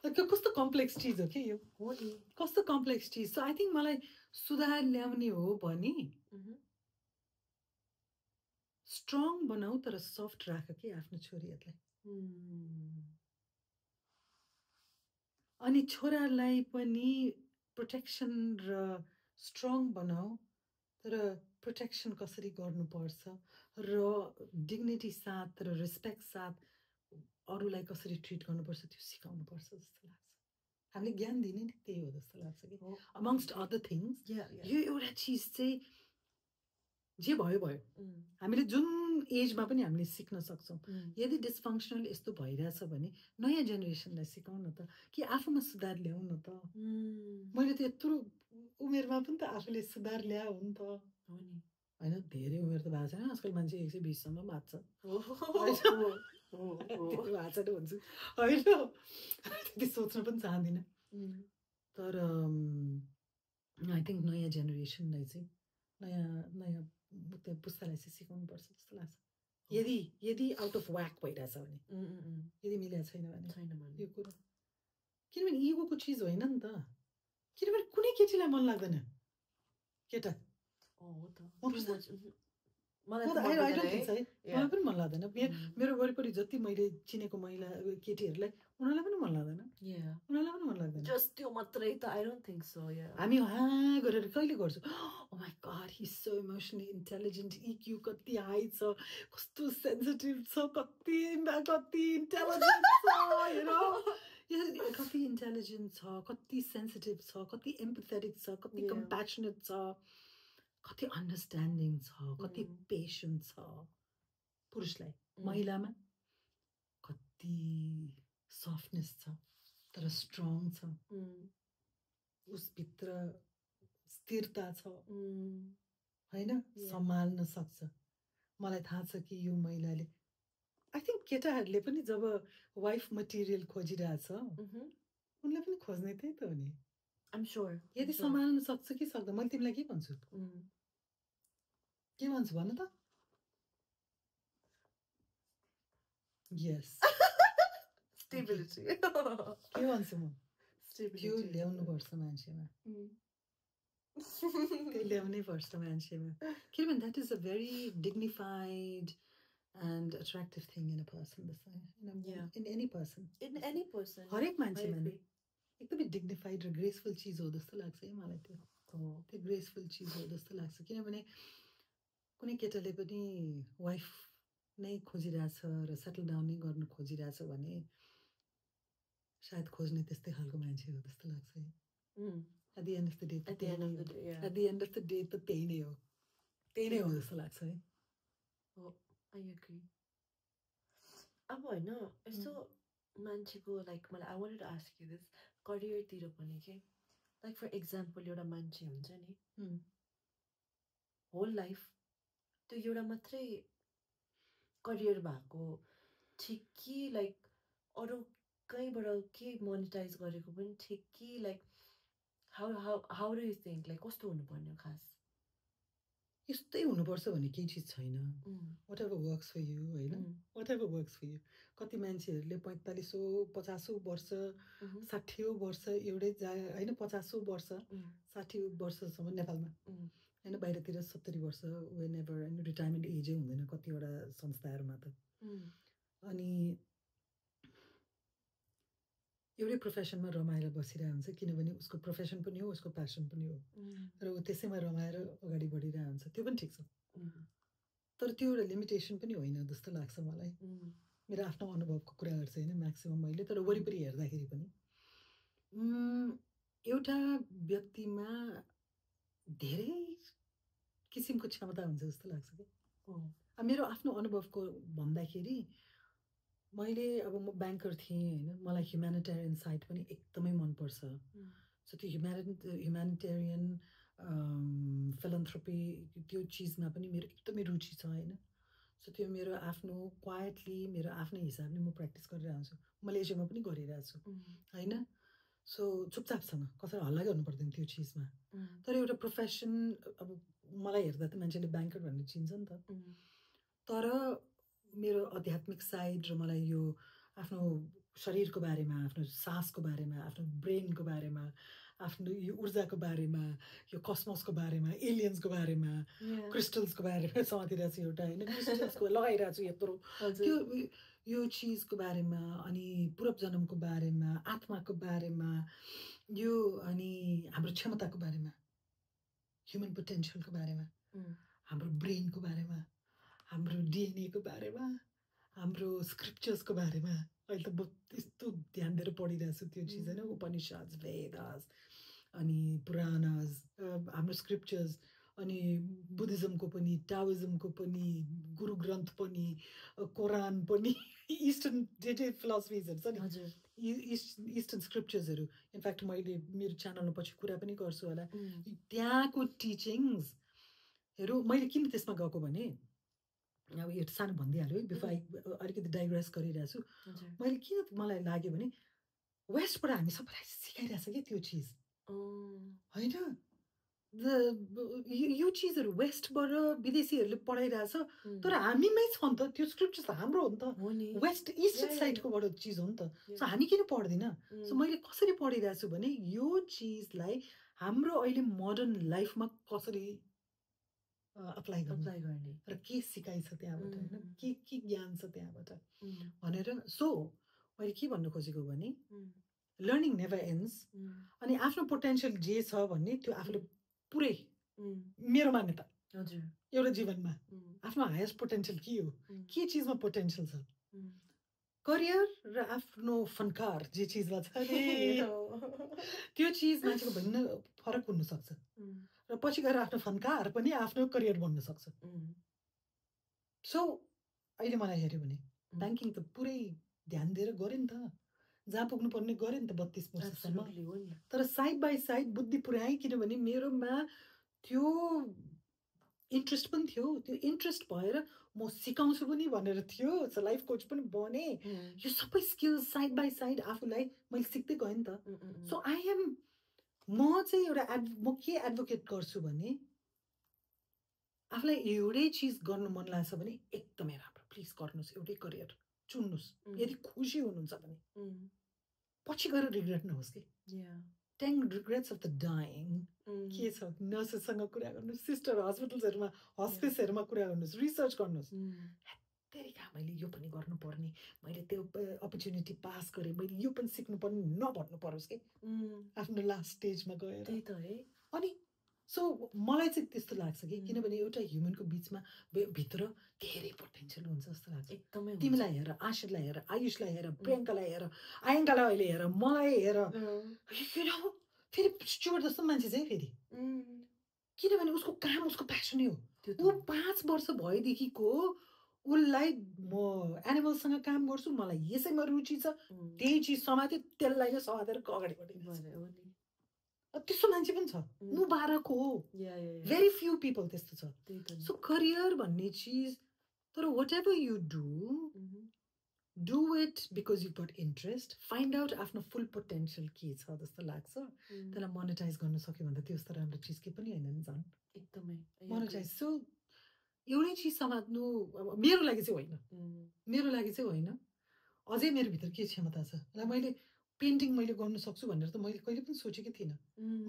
त कस्तो कम्प्लेक्स चिज हो कि यो हो नि कस्तो कम्प्लेक्स चिज सो आई थिङ्क मलाई सुधार ल्याउने हो भने स्ट्रङ बनाऊ तर सफ्ट राख कि आफ्नो छोरीहरूलाई अनि छोरालाई पनि प्रोटेक्सन र स्ट्रङ बनाऊ तर प्रोटेक्सन कसरी गर्नुपर्छ र डिग्निटी साथ र रेस्पेक्ट साथ अरूलाई कसरी ट्रिट गर्नुपर्छ त्यो सिकाउनुपर्छ जस्तो लाग्छ हामीले ज्ञान दिने नि त्यही हो जस्तो लाग्छ कि अमङ्स्ट अदर थिङ्स यो एउटा चिज चाहिँ जे भयो हामीले जुन एजमा पनि हामीले सिक्न सक्छौँ यदि डिसफङ्सनल यस्तो भइरहेछ भने नयाँ जेनेरेसनलाई सिकाउन त कि आफूमा सुधार ल्याउँ न त मैले त यत्रो उमेरमा पनि त आफूले सुधार ल्याऊ नि त होइन धेरै उमेर त भएको छैन आजकल मान्छे 120 सम्म बाँच्छ भाषा भन्छु होइन त्यति सोच्न पनि चाहदिनँ तर आई थिङ्क नयाँ जेनेरेसनलाई चाहिँ नयाँ त्यो पुस्तालाई चाहिँ सिकाउनुपर्छ जस्तो लाग्छ यदि आउट अफ व्याक भइरहेछ भने यदि मिलेको छैन भने यो कुरो किनभने इगोको चिज होइन नि त किनभने कुनै केटीलाई मन लाग्दैन केटा मलाई पनि मन लाग्दैन मेरो वरिपरि जति मैले चिनेको महिला केटीहरूलाई उनीहरूलाई पनि मन लाग्दैन जस्ट त्यो मात्रै त आई डोन्ट थिङ्क सो हामी गरेर कहिले गर्छौँ oh my God he is so emotionally intelligent EQ कति हाई छ कस्तो सेन्सिटिभ छ कति इन्टेलिजेन्ट छ कति इन्टेलिजेन्ट छ कति सेन्सिटिभ छ कति एम्पथेटिक छ कति कम्प्यासनेट छ कति अन्डरस्ट्यान्डिङ छ कति पेसेन्ट छ पुरुषलाई महिलामा कति सफ्टनेस छ तर स्ट्रङ छ उसभित्र स्थिरता छ होइन सम्हाल्न सक्छ मलाई थाहा छ कि यो महिलाले आई थिङ्क केटाहरूले पनि जब वाइफ मटेरियल खोजिरहेछ उनले पनि खोज्ने त्यही त हो नि I'm sure. यदि सम्हाल्न सक्छ कि सक्दैन मैले तिमीलाई के भन्छु के भन्छु भन त यस stability के भन्छु म त्यो ल्याउनुपर्छ मान्छेमा त्यो ल्याउनै पर्छ मान्छेमा किनभने that is a very dignified and attractive thing in a person in any person हरेक मान्छेमा नि एकदमै डिग्निफाइड र ग्रेसफुल चिज हो जस्तो लाग्छ है मलाई त्यो ग्रेसफुल चिज हो जस्तो लाग्छ किनभने कुनै केटाले पनि वाइफ नै खोजिरहेछ र सेटल डाउन नै गर्न खोजिरहेछ भने सायद खोज्ने त्यस्तै खालको मान्छे हो जस्तो लाग्छ है at the end of the day त त्यही नै हो जस्तो लाग्छ है I agree. अब होइन यस्तो मान्छेको लाइक मलाई I wanted to ask you this करियरतिर पनि के लाइक फर एक्जाम्पल एउटा मान्छे हुन्छ नि होल लाइफ त्यो एउटा मात्रै करियर भएको ठिक कि लाइक अरू कहीँबाट के मोनिटाइज गरेको पनि ठिक कि like how do you think like कस्तो हुनुपर्ने खास यस्तै हुनुपर्छ भन्ने केही चिज छैन whatever works for you होइन whatever works for you कति मान्छेहरूले 45-50 वर्ष 60 वर्ष एउटै होइन 50 वर्ष 60 वर्षसम्म नेपालमा होइन बाहिरतिर 70 वर्ष वेन एभर होइन रिटायरमेन्ट एजै हुँदैन कतिवटा संस्थाहरूमा त अनि एउटै प्रोफेसनमा रमाएर बसिरहेको हुन्छ किनभने उसको प्रोफेसन पनि हो उसको प्यासन पनि हो र ऊ त्यसैमा रमाएर अगाडि बढिरहेको हुन्छ त्यो पनि ठिक छ तर त्यो एउटा लिमिटेसन पनि होइन जस्तो लाग्छ मलाई मेरो आफ्नो अनुभवको कुराहरू चाहिँ होइन म्याक्सिमम मैले तर वरिपरि हेर्दाखेरि पनि एउटा व्यक्तिमा धेरै किसिमको क्षमता हुन्छ जस्तो लाग्छ कि मेरो आफ्नो अनुभवको भन्दाखेरि मैले अब म ब्याङ्कर थिएँ होइन मलाई ह्युम्यानिटेरियन साइड पनि एकदमै मनपर्छ सो त्यो ह्युम्यानिटेरियन फिलन्थ्रोपी त्यो चिजमा पनि मेरो एकदमै रुचि छ होइन सो त्यो मेरो आफ्नो क्वाइटली मेरो आफ्नै हिसाबले म प्र्याक्टिस गरिरहेको छु मलेसियामा पनि गरिरहेको छु होइन सो चुपचापसँग कसैलाई हल्ला गर्नु पर्दैन त्यो चिजमा तर एउटा प्रोफेसन अब मलाई हेर्दा त मान्छेले ब्याङ्कर भनेर चिन्छ नि त तर मेरो आध्यात्मिक साइड र मलाई यो आफ्नो शरीरको बारेमा आफ्नो सासको बारेमा आफ्नो ब्रेनको बारेमा आफ्नो यो ऊर्जाको बारेमा यो कस्मोसको बारेमा एलियन्सको बारेमा क्रिस्टल्सको बारेमा समातिरहेको छु एउटा होइन क्रिस्टल्सको लगाइरहेको छु यत्रो त्यो यो चिजको बारेमा अनि पूर्व जन्मको बारेमा आत्माको बारेमा यो अनि हाम्रो क्षमताको बारेमा ह्युमन पोटेन्सियलको बारेमा हाम्रो ब्रेनको बारेमा हाम्रो डिएनएको बारेमा हाम्रो स्क्रिप्चर्सको बारेमा अहिले त म यस्तो ध्यान दिएर पढिरहेको छु त्यो चिज होइन उपनिषद वेदास अनि पुराणास हाम्रो स्क्रिप्चर्स अनि बुद्धिज्मको पनि टाओइज्मको पनि गुरु ग्रन्थ पनि कुरान पनि इस्टर्न जे फिलोसफिजहरू छ नि इस्टर्न स्क्रिप्चर्सहरू इनफ्याक्ट मैले मेरो च्यानलमा पछि कुरा पनि गर्छु होला त्यहाँको टिचिङ्सहरू मैले किन त्यसमा गएको भने अब यो सानो भनिदिइहाल्यो है बिफोर अलिकति डाइग्रेस गरिरहेको छु मैले किन मलाई लाग्यो भने वेस्टबाट हामी सबैलाई सिकाइरहेछ क्या त्यो चिज होइन यो चिजहरू वेस्टबाट विदेशीहरूले पढाइरहेछ तर हामीमै छ नि त त्यो स्क्रिप्चर्स हाम्रो हो नि त वेस्ट इस्ट साइडकोबाट चिज हो नि त सो हामी किन पढ्दैन सो मैले कसरी पढिरहेको छु भने यो चिजलाई हाम्रो अहिले मोडर्न लाइफमा कसरी अप्लाई गर्ने र के सिकाइछ त्यहाँबाट होइन के ज्ञान छ त्यहाँबाट भनेर सो मैले के भन्नु खोजेको भने लर्निङ नेभर एन्ड्स अनि आफ्नो पोटेन्सियल जे छ भन्ने त्यो आफूले पुरै मेरो मान्यता एउटा जीवनमा आफ्नो हायेस्ट पोटेन्सियल के हो के चिजमा पोटेन्सियल छ करियर र आफ्नो फनकार जे चिजमा छ त्यो चिज मान्छेको भिन्न फरक हुनसक्छ र पछि गएर आफ्नो फनकार पनि आफ्नो करियर बन्न सक्छ सो अहिले मलाई हेऱ्यो भने ब्याङ्किङ त पुरै ध्यान दिएर गऱ्यो नि त जहाँ पुग्नुपर्ने गऱ्यो नि त 32 वर्षसम्म तर साइड बाई साइड बुद्धि पुर्याएँ किनभने मेरोमा त्यो इन्ट्रेस्ट पनि थियो त्यो इन्ट्रेस्ट भएर म सिकाउँछु पनि भनेर थियो सो लाइफ कोच पनि बने यो सबै स्किल्स साइड बाई साइड आफूलाई मैले सिक्दै गएँ नि त सो आई एम म चाहिँ एउटा म के एडभोकेट गर्छु भने आफूलाई एउटै चिज गर्नु मन लाग्छ भने एकदमै राम्रो प्लिज गर्नुहोस् एउटै करियर चुन्नुहोस् यदि खुसी हुनुहुन्छ भने पछि गएर रिग्रेट नहोस् कि 10 regrets of the dying के छ नर्सेससँग कुरा गर्नुहोस् सिस्टर हस्पिटल्सहरूमा हस्पिसहरूमा कुरा गर्नुहोस् रिसर्च गर्नुहोस् तेरिका मैले यो पनि गर्नुपर्ने मैले त्यो अपर्च्युनिटी पास गरेँ मैले यो पनि सिक्नुपर्ने नभन्नु परोस् कि आफ्नो लास्ट स्टेजमा गएर त्यही त है अनि सो मलाई चाहिँ त्यस्तो लाग्छ कि किनभने एउटा ह्युमनको बिचमा भित्र धेरै पोटेन्सियल हुन्छ जस्तो लाग्छ एकदमै तिमीलाई हेर आशिषलाई हेर आयुषलाई हेर प्रियङ्कालाई हेर आयङ्कालाई अहिले हेर मलाई हेर फेरि स्टुअर्ट जस्तो मान्छे चाहिँ फेरि किनभने उसको काम उसको प्यासनै हो ऊ 5 वर्ष भएदेखिको उसलाई म एनिमलसँग काम गर्छु मलाई यसैमा रुचि छ त्यही चिज समात्यो त्यसलाई नै समातेर अगाडि बढिरहेको त्यस्तो मान्छे पनि छ मुबारक हो भेरी फ्यु पिपल त्यस्तो छ सो करियर भन्ने चिज तर whatever you do it because you've got interest. Find out आफ्नो full potential के छ जस्तो लाग्छ. त्यसलाई मोनेटाइज गर्न सक्यो भने त त्यो जस्तो राम्रो चिज के पनि हैन नि झन्. एकदमै मोनेटाइज. सो एउटै चिज समात्नु मेरो लागि चाहिँ होइन. मेरो लागि चाहिँ होइन. अझै मेरो भित्र के क्षमता छ. र मैले पेन्टिङ मैले गर्न सक्छु भनेर त मैले कहिले पनि सोचेकै थिइनँ.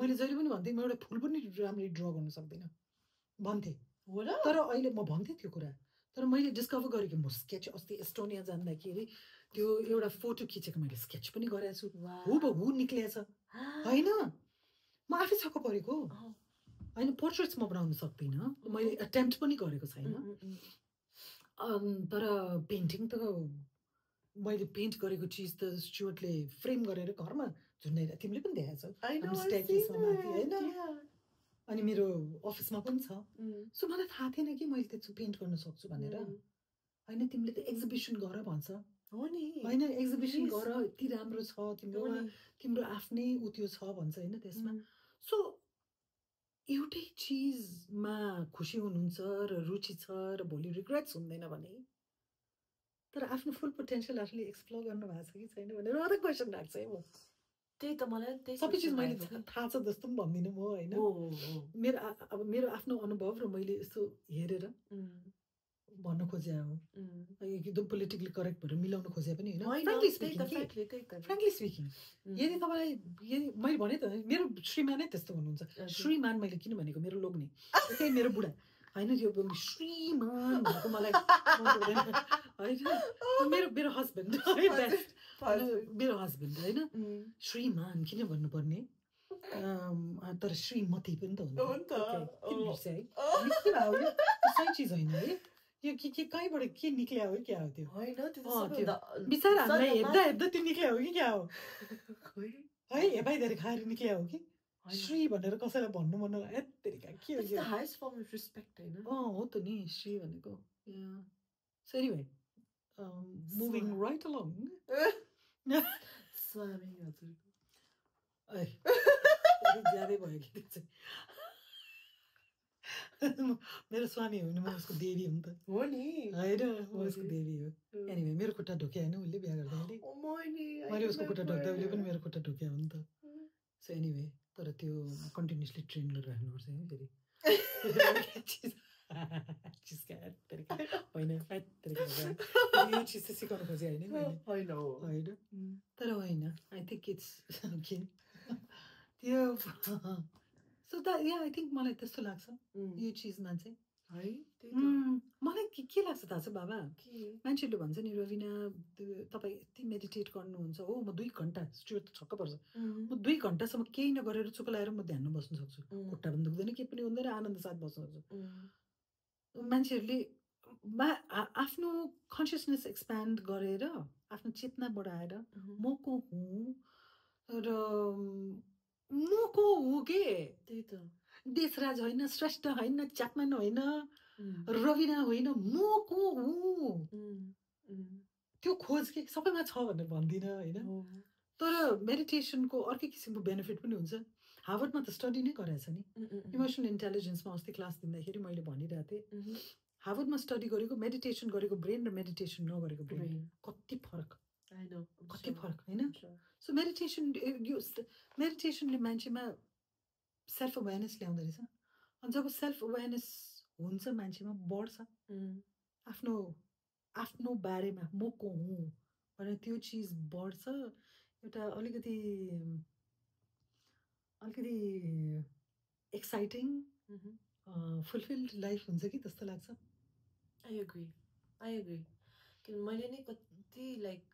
मैले जहिले पनि भन्थे म एउटा फुल पनि राम्ररी ड्र गर्न सक्दिनँ भन्थे. तर अहिले म भन्थे त्यो कुरा. तर मैले डिस्कभर गरेँ कि म स्केच अस्ति एस्टोनिया जाँदाखेरि त्यो एउटा फोटो खिचेको मैले स्केच पनि गरेको छु. हुबहु निक्लेछ होइन. म आफै छक्क परेको होइन. पोर्ट्रेट्स म बनाउन सक्दिनँ. मैले एटेम्प्ट पनि गरेको छैन. तर पेन्टिङ त मैले पेन्ट गरेको चिज त स्टुअर्टले फ्रेम गरेर घरमा झुन्डाएर तिमीले पनि देखाएको छौ होइन. अनि मेरो अफिसमा पनि छ. सो मलाई थाहा थिएन कि मैले त्यस्तो पेन्ट गर्न सक्छु भनेर. होइन तिमीले त एक्जिबिसन गर भन्छ होइन. एक्जिबिसन गर यति राम्रो छ तिम्रो तिम्रो आफ्नै उत्यो छ भन्छ होइन त्यसमा. सो एउटै चिजमा खुसी हुनुहुन्छ र रुचि छ र भोलि रिग्रेट्स हुँदैन भने तर आफ्नो फुल पोटेन्सियल आफूले एक्सप्लोर गर्नु भएको छ कि छैन भनेर म त क्वेसन राख्छ है. म त्यही त मलाई सबै चिज मैले थाहा छ जस्तो पनि भन्दिनँ म होइन. मेरो आफ्नो अनुभव र मैले यस्तो हेरेर भन्न खोजे हो. एकदम पोलिटिकली करेक्ट भएर मिलाउन खोजे पनि होइन. फ्रेङ्कली स्पिकिङ यदि तपाईँलाई यदि मैले भने त मेरो श्रीमानै त्यस्तो हुनुहुन्छ. श्रीमान मैले किन भनेको मेरो लोग्ने त्यही मेरो बुढा होइन. त्यो श्रीमान भनेको मलाई होइन. मेरो मेरो हस्बेन्ड बेस्ट मेरो हस्बेन्ड होइन. श्रीमान किन भन्नुपर्ने तर श्रीमती पनि त हुन्छ है. सही चिज होइन है. यो के कहीँबाट के निक्ल्या हो क्या हो त्यो बिचरा हामीलाई हेर्दा हेर्दा त्यो निक्ल्या हो कि क्या हो है. हेपाइ धेरै खाएर निक्ल्या हो कि श्री भनेर कसैलाई भन्नु मन के हो त नि श्री भनेको. So anyway, moving right along. ज्यादै भयो कि त्यो चाहिँ. मेरो स्वामी हो नि म उसको देवी हुँ त हो नि होइन. म उसको देवी हो. एनिवे मेरो खुट्टा ढोक्या होइन उसले बिहा गर्दाखेरि. मैले उसको खुट्टा ढोक्दा उसले पनि मेरो खुट्टा ढोक्या हो नि त. सो एनिवे तर त्यो कन्टिन्युसली ट्रेन गरिराख्नुपर्छ है फेरि. होइन यो चिज चाहिँ सिकाउनु खोजेँ होइन होइन. तर होइन आई थिङ्क इट्स के त्यो. सो द आई थिङ्क मलाई त्यस्तो लाग्छ यो चिजमा चाहिँ है. मलाई के लाग्छ थाहा छ बाबा. मान्छेहरूले भन्छ नि रविना तपाईँ यति मेडिटेट गर्नुहुन्छ हो. म 2 घन्टा स्ट्रेट छक्क पर्छ. म 2 घन्टासम्म केही नगरेर चुप लगाएर म ध्यानमा बस्न सक्छु. खुट्टा पनि दुख्दैन केही पनि हुँदैन आनन्द साथ बस्न सक्छु. मान्छेहरूले आफ्नो कन्सियसनेस एक्सप्यान्ड गरेर आफ्नो चेतना बढाएर म को हुँ र म को हो के. त्यही त देशराज होइन श्रेष्ठ होइन च्यापम्यान होइन रविना होइन म को हुँ. त्यो खोज के सबैमा छ भनेर भन्दिनँ होइन. तर मेडिटेसनको अर्कै किसिमको बेनिफिट पनि हुन्छ. हार्वर्डमा त स्टडी नै गराएको छ नि इमोसनल इन्टेलिजेन्समा. अस्ति क्लास दिँदाखेरि मैले भनिरहेको थिएँ हार्वर्डमा स्टडी गरेको मेडिटेसन गरेको ब्रेन र मेडिटेसन नगरेको ब्रेन कति फरक होइन. सो मेडिटेसनले मान्छेमा सेल्फ अवेरनेस ल्याउँदो रहेछ. अनि जब सेल्फ अवेरनेस हुन्छ मान्छेमा बढ्छ आफ्नो आफ्नो बारेमा म को हुँ भनेर त्यो चिज बढ्छ. एउटा अलिकति एक्साइटिङ फुलफिल्ड लाइफ हुन्छ कि जस्तो लाग्छ. आई एग्री किन मैले नै कति लाइक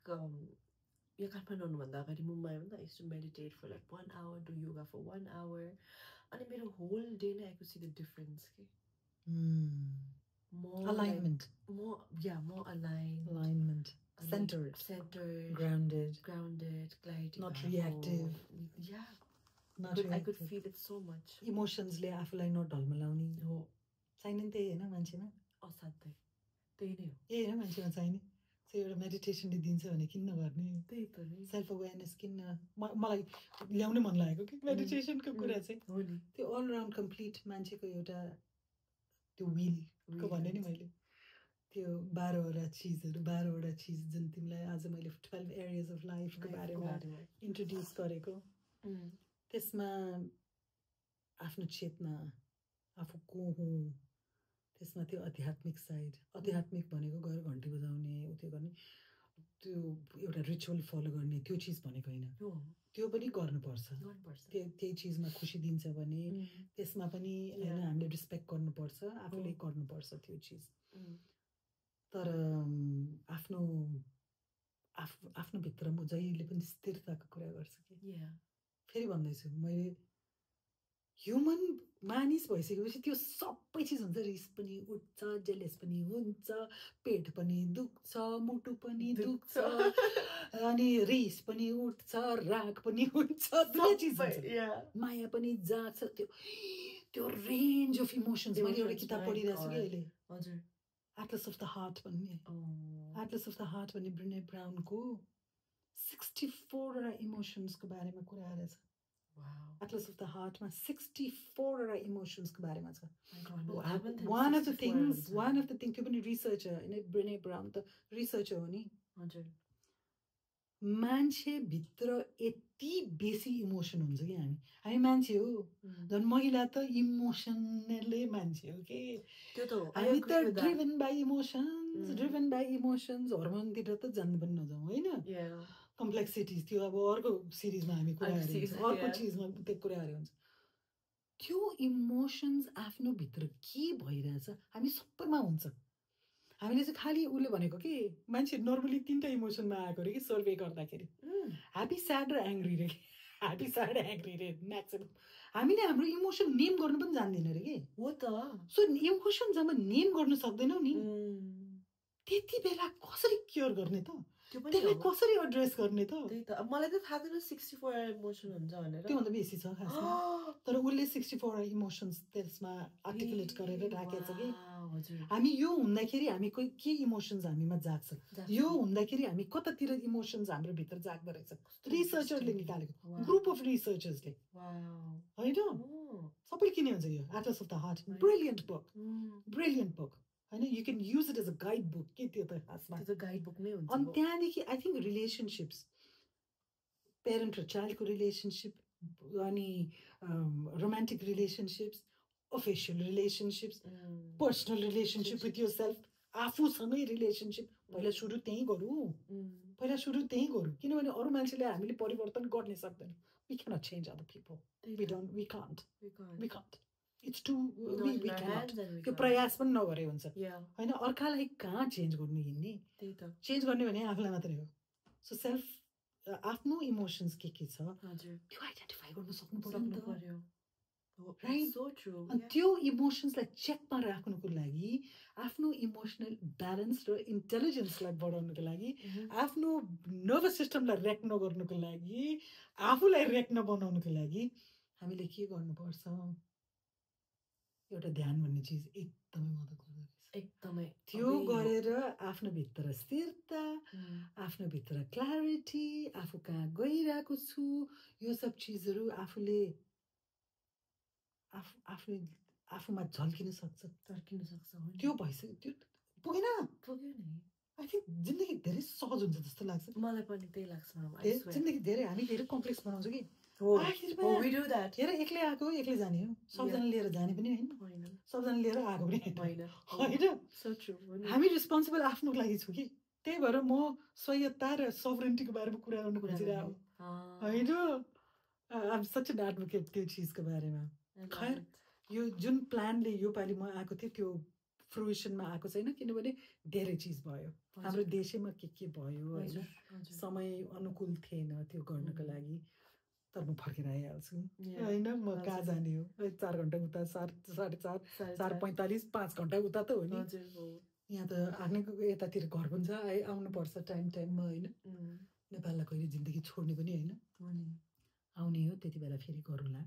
यो काठमाडौँ आउनुभन्दा अगाडि मुम्बईमा पनि त I to meditate for like 1 hour do yoga for 1 hour अनि मेरो होल डे नै I could see the difference के. Alignment. More aligned. Alignment. Centered. Grounded. Clarity. Not reactive. Yeah. Not reactive. I could feel it so much. Emotions ले आफूलाई नढल्मलाउने हो. चाहिने त्यही होइन मान्छेमा. असाध्यै त्यही नै हो. यही होइन मान्छेमा चाहिने. सो एउटा मेडिटेसनले दिन्छ भने किन नगर्ने. त्यही त नि. सेल्फ अवेरनेस किन मलाई ल्याउनै मन लागेको कि मेडिटेसनको कुरा चाहिँ हो नि. त्यो अल राउन्ड कम्प्लिट मान्छेको एउटा त्यो विलको भने नि मैले त्यो 12वटा चिजहरू 12वटा चिज जुन तिमीलाई आज मैले 12 एरियाज अफ लाइफको बारेमा इन्ट्रोड्युस गरेको त्यसमा आफ्नो चेतना आफू को हुँ त्यसमा त्यो आध्यात्मिक साइड आध्यात्मिक भनेको गएर घन्टी बजाउने त्यो गर्ने त्यो एउटा रिचुअल फलो गर्ने त्यो चिज भनेको होइन त्यो पनि गर्नुपर्छ त्यही चिजमा खुसी दिन्छ भने त्यसमा पनि होइन हामीले रिस्पेक्ट गर्नुपर्छ आफूले गर्नुपर्छ त्यो चिज तर आफ्नो आफ्नो भित्र म जहिले पनि स्थिरताको कुरा गर्छु कि फेरि भन्दैछु मैले ह्युमन मानिस भइसकेपछि त्यो सबै चिज हुन्छ रिस पनि उठ्छ जेलेस पनि हुन्छ पेट पनि दुख्छ मुटु पनि दुख्छ अनि रिस पनि उठ्छ राग पनि हुन्छ दुई चिज माया पनि जाग्छ त्यो रेन्ज अफ इमोसन्स मैले एउटा किताब पढिरहेको छु कि अहिले हजुर एटलस अफ द हार्ट भन्ने एटलस अफ द हार्ट भन्ने ब्रेने ब्राउनको 64वटा इमोसन्सको बारेमा कुरा आएर छ Atlas of the Heart मा 64वटा इमोसन्सको बारेमा छ one of the things त्यो पनि रिसर्चर होइन ब्रेने ब्राउन त रिसर्चर हो नि हजुर मान्छे भित्र यति बेसी इमोसन हुन्छ कि हामी मान्छे हो झन् महिला त इमोसनले मान्छे हो कि त्यो त हामी त ड्रिभन बाई इमोसन्स हर्मोनतिर त जान्नु पनि नजाउँ होइन कम्प्लेक्सिटिज त्यो अब अर्को सिरिजमा हामी अर्को चिजमा त्यो कुराहरू हुन्छ त्यो इमोसन्स आफ्नो भित्र के भइरहेछ हामी सबैमा हुन्छ हामीले चाहिँ खालि उसले भनेको कि मान्छे नर्मली 3टा इमोसनमा आएको रे कि सर्वे गर्दाखेरि ह्याप्पी स्याड र एङ्ग्री रे ह्याप्पी स्याड एङ्ग्री रे म्याक्सिमम हामीले हाम्रो इमोसन नेम गर्नु पनि जान्दैन रे कि हो त सो इमोसन जब नेम गर्न सक्दैनौ नि त्यति बेला कसरी केयर गर्ने त त्यसलाई कसरी एड्रेस गर्ने त त्यही त मलाई त थाहा थिएन 64 इमोसन हुन्छ भनेर त्योभन्दा बेसी छ खासमा तर उसले 64 इमोसन्स त्यसमा आर्टिकुलेट गरेर राखेको छ कि हामी यो हुँदाखेरि हामी के इमोसन्स हामीमा जाग्छ यो हुँदाखेरि हामी कतातिर इमोसन्स हाम्रो भित्र जाग्दो रहेछ रिसर्चरले निकालेको ग्रुप अफ रिसर्चर्सले होइन सबैले किने हुन्छ यो atlas of the heart brilliant book होइन you can use it as a guide book के त्यो त खासमा त्यो त गाइड बुक नै हुन्छ अनि त्यहाँदेखि आई थिङ्क रिलेसनसिप्स पेरेन्ट र चाइल्डको रिलेसनसिप अनि romantic relationships official relationships personal relationship with your self आफूसँगै रिलेसनसिप पहिला सुरु त्यहीँ गरौँ किनभने अरू मान्छेले हामीले परिवर्तन गर्ने सक्दैन we cannot change other people we can't it's to त्यो प्रयास पनि नगरे हुन्छ होइन अर्कालाई कहाँ चेन्ज गर्नु हिँड्ने चेन्ज गर्ने भने आफूलाई मात्रै हो सो सेल्फ आफ्नो इमोसन्स के छ त्यो आइडेन्टिफाई गर्न सक्नु पर्यो त्यो इमोसन्सलाई चेकमा राख्नुको लागि आफ्नो इमोसनल ब्यालेन्स र इन्टेलिजेन्सलाई बढाउनुको लागि आफ्नो नर्भस सिस्टमलाई ऱ्याक नगर्नुको लागि आफूलाई ऱ्याक नबनाउनुको लागि हामीले के गर्नुपर्छ एउटा ध्यान भन्ने चिज एकदमै मद्दत गर्दो एकदमै त्यो गरेर आफ्नो भित्र स्थिरता आफ्नो भित्र क्ल्यारिटी आफू कहाँ गइरहेको छु यो सब चिजहरू आफूले आफूमा झल्किन सक्छ त्यो भइसक्यो त्यो पुगेन नि आई थिङ्क जिन्दगी धेरै सहज हुन्छ जस्तो लाग्छ मलाई पनि त्यही लाग्छ जिन्दगी धेरै हामी धेरै कम्प्लेक्स बनाउँछौँ कि हेर एक्लै आएको एक्लै जाने हो सबजना लिएर जाने पनि होइन सबजना लिएर आएको पनि होइन हामी रिस्पोन्सिबल आफ्नो लागि छु कि त्यही भएर म स्वायत्ता र सभरेन्टीको बारेमा कुरा गर्नु खोजिरहेको होइन I am such an advocate त्यो चिजको बारेमा खैर यो जुन प्लानले योपालि म आएको थिएँ त्यो फ्रुएसनमा आएको छैन किनभने धेरै चिज भयो हाम्रो देशैमा के भयो होइन समय अनुकूल थिएन त्यो गर्नको लागि तर म फर्केर आइहाल्छु होइन म कहाँ जाने हो 4 घन्टा उता 4:45 5 घन्टा उता त हो नि यहाँ त आफ्नै यतातिर घर पनि छ आउनुपर्छ टाइममा होइन नेपाललाई कहिले जिन्दगी छोड्ने पनि होइन आउने हो त्यति बेला फेरि गरौँला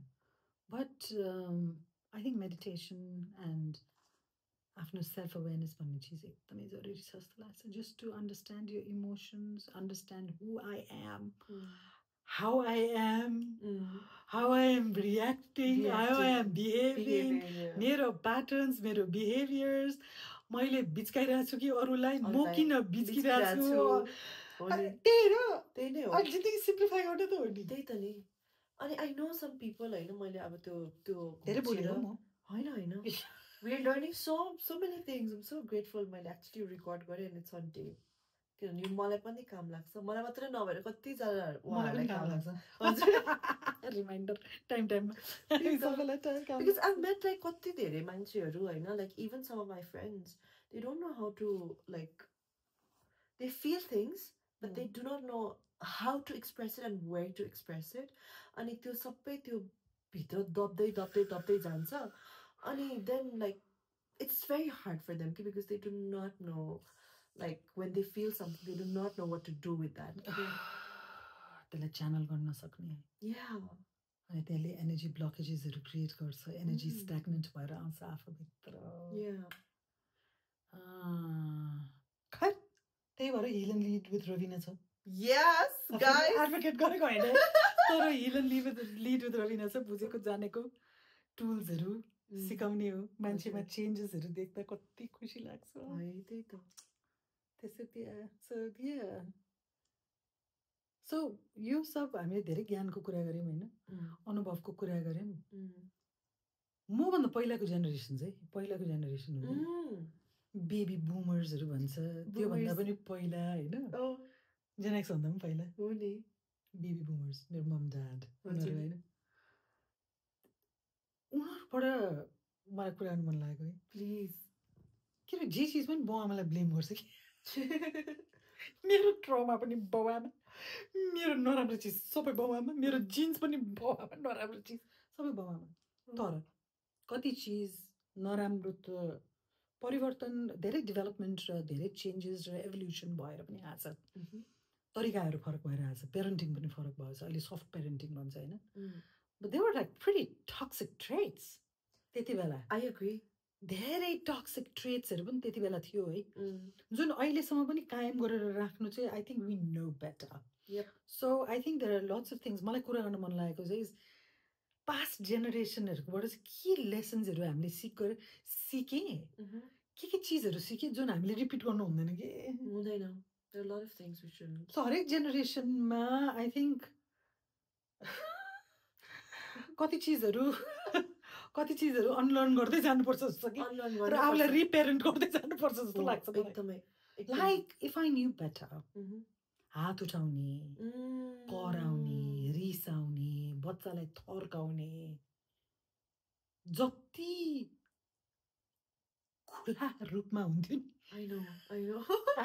but I think meditation and आफ्नो सेल्फ अवेरनेस भन्ने चिज एकदमै जरुरी छ जस्तो लाग्छ जस्ट टु अन्डरस्ट्यान्ड यो emotions understand who I am how I am, how I am reacting, how I am behaving, मेरो patterns, मेरो behaviors, मैले बिचकाइरहेको छु कि अरूलाई म अरूलाई किन बिचकिरहेको छु हो नि त्यही हो त्यही नै हो अनि जिन्दगी सिम्प्लिफाई गर्ने त हो नि त्यही त नि अनि आई नो सम पिपल होइन मैले अब त्यो धेरै बोलेको म होइन होइन we are learning so many things. I'm so grateful मैले actually record गरेँ and it's on tape किनभने मलाई पनि काम लाग्छ मलाई मात्रै नभएर कतिजना उहाँहरूलाई काम लाग्छ रिमाइन्डर टाइम टाइममा because I've met like कति धेरै मान्छेहरू होइन like even some of my friends they don't know how to like they feel things but they do not know how to express it and where to express it अनि त्यो सबै त्यो भित्र दब्दै दब्दै दब्दै जान्छ अनि then like it's very hard for them because they do not know like when they feel something they do not know what to do with that त्यसलाई channel गर्न सक्ने अनि त्यसले एनर्जी ब्लकेजेसहरू क्रिएट गर्छ एनर्जी स्ट्याग्नेन्ट भएर आउँछ आफूभित्र खै त्यही भएर hill and lead with Ravina छ yes guys एडभोकेट गरेको होइन तर hill and lead with Ravina छ बुझेको जानेको टुल्सहरू सिकाउने हो मान्छेमा चेन्जेसहरू देख्दा कति खुसी लाग्छ त्यही त त्यसो सो यो सब हामीले धेरै ज्ञानको कुरा गऱ्यौँ होइन अनुभवको कुरा गऱ्यौँ मभन्दा पहिलाको जेनेरेसन चाहिँ पहिलाको जेनेरेसन हुन्छ बेबी बुमर्सहरू भन्छ त्योभन्दा पनि पहिला होइन जेनेक्स भन्दा पनि पहिला हो नि बेबी बुमर्स मेरो मम ड्याड उनीहरू होइन उनीहरूबाट मलाई कुरा गर्नु मन लागेको है प्लिज किनभने जे चिज पनि बाउ आमालाई ब्लेम गर्छ कि मेरो ट्रमा पनि बाउ आमा मेरो नराम्रो चिज सबै बाउ आमा मेरो जिन्स पनि बाउ आमा नराम्रो चिज सबै बाउ आमा तर कति चिज नराम्रो त परिवर्तन धेरै डेभलपमेन्ट र धेरै चेन्जेस र एभोल्युसन भएर पनि आएको छ तरिकाहरू फरक भएर आएको छ पेरेन्टिङ पनि फरक भएको छ अहिले सफ्ट पेरेन्टिङ भन्छ होइन but they were like pretty toxic traits त्यति बेला आई एग्री धेरै टक्सिक ट्रेट्सहरू पनि त्यति बेला थियो है जुन अहिलेसम्म पनि कायम गरेर राख्नु चाहिँ I think we know better so I think there are lots of things मलाई कुरा गर्न मन लागेको चाहिँ पास्ट जेनेरेसनहरूकोबाट चाहिँ के लेसन्सहरू हामीले सिकेँ के चिजहरू सिकेँ जुन हामीले रिपिट गर्नु हुँदैन कि हुँदैन सो हरेक जेनेरेसनमा आई थिङ्क कति चिजहरू अनलर्न गर्दै जानुपर्छ जस्तो कि र आफूलाई रिपेरेन्ट गर्दै जानुपर्छ जस्तो लाग्छ एकदमै like if I knew better हात उठाउने कराउने रिसाउने बच्चालाई थर्काउने जति खुला रूपमा हुन्थ्यो नि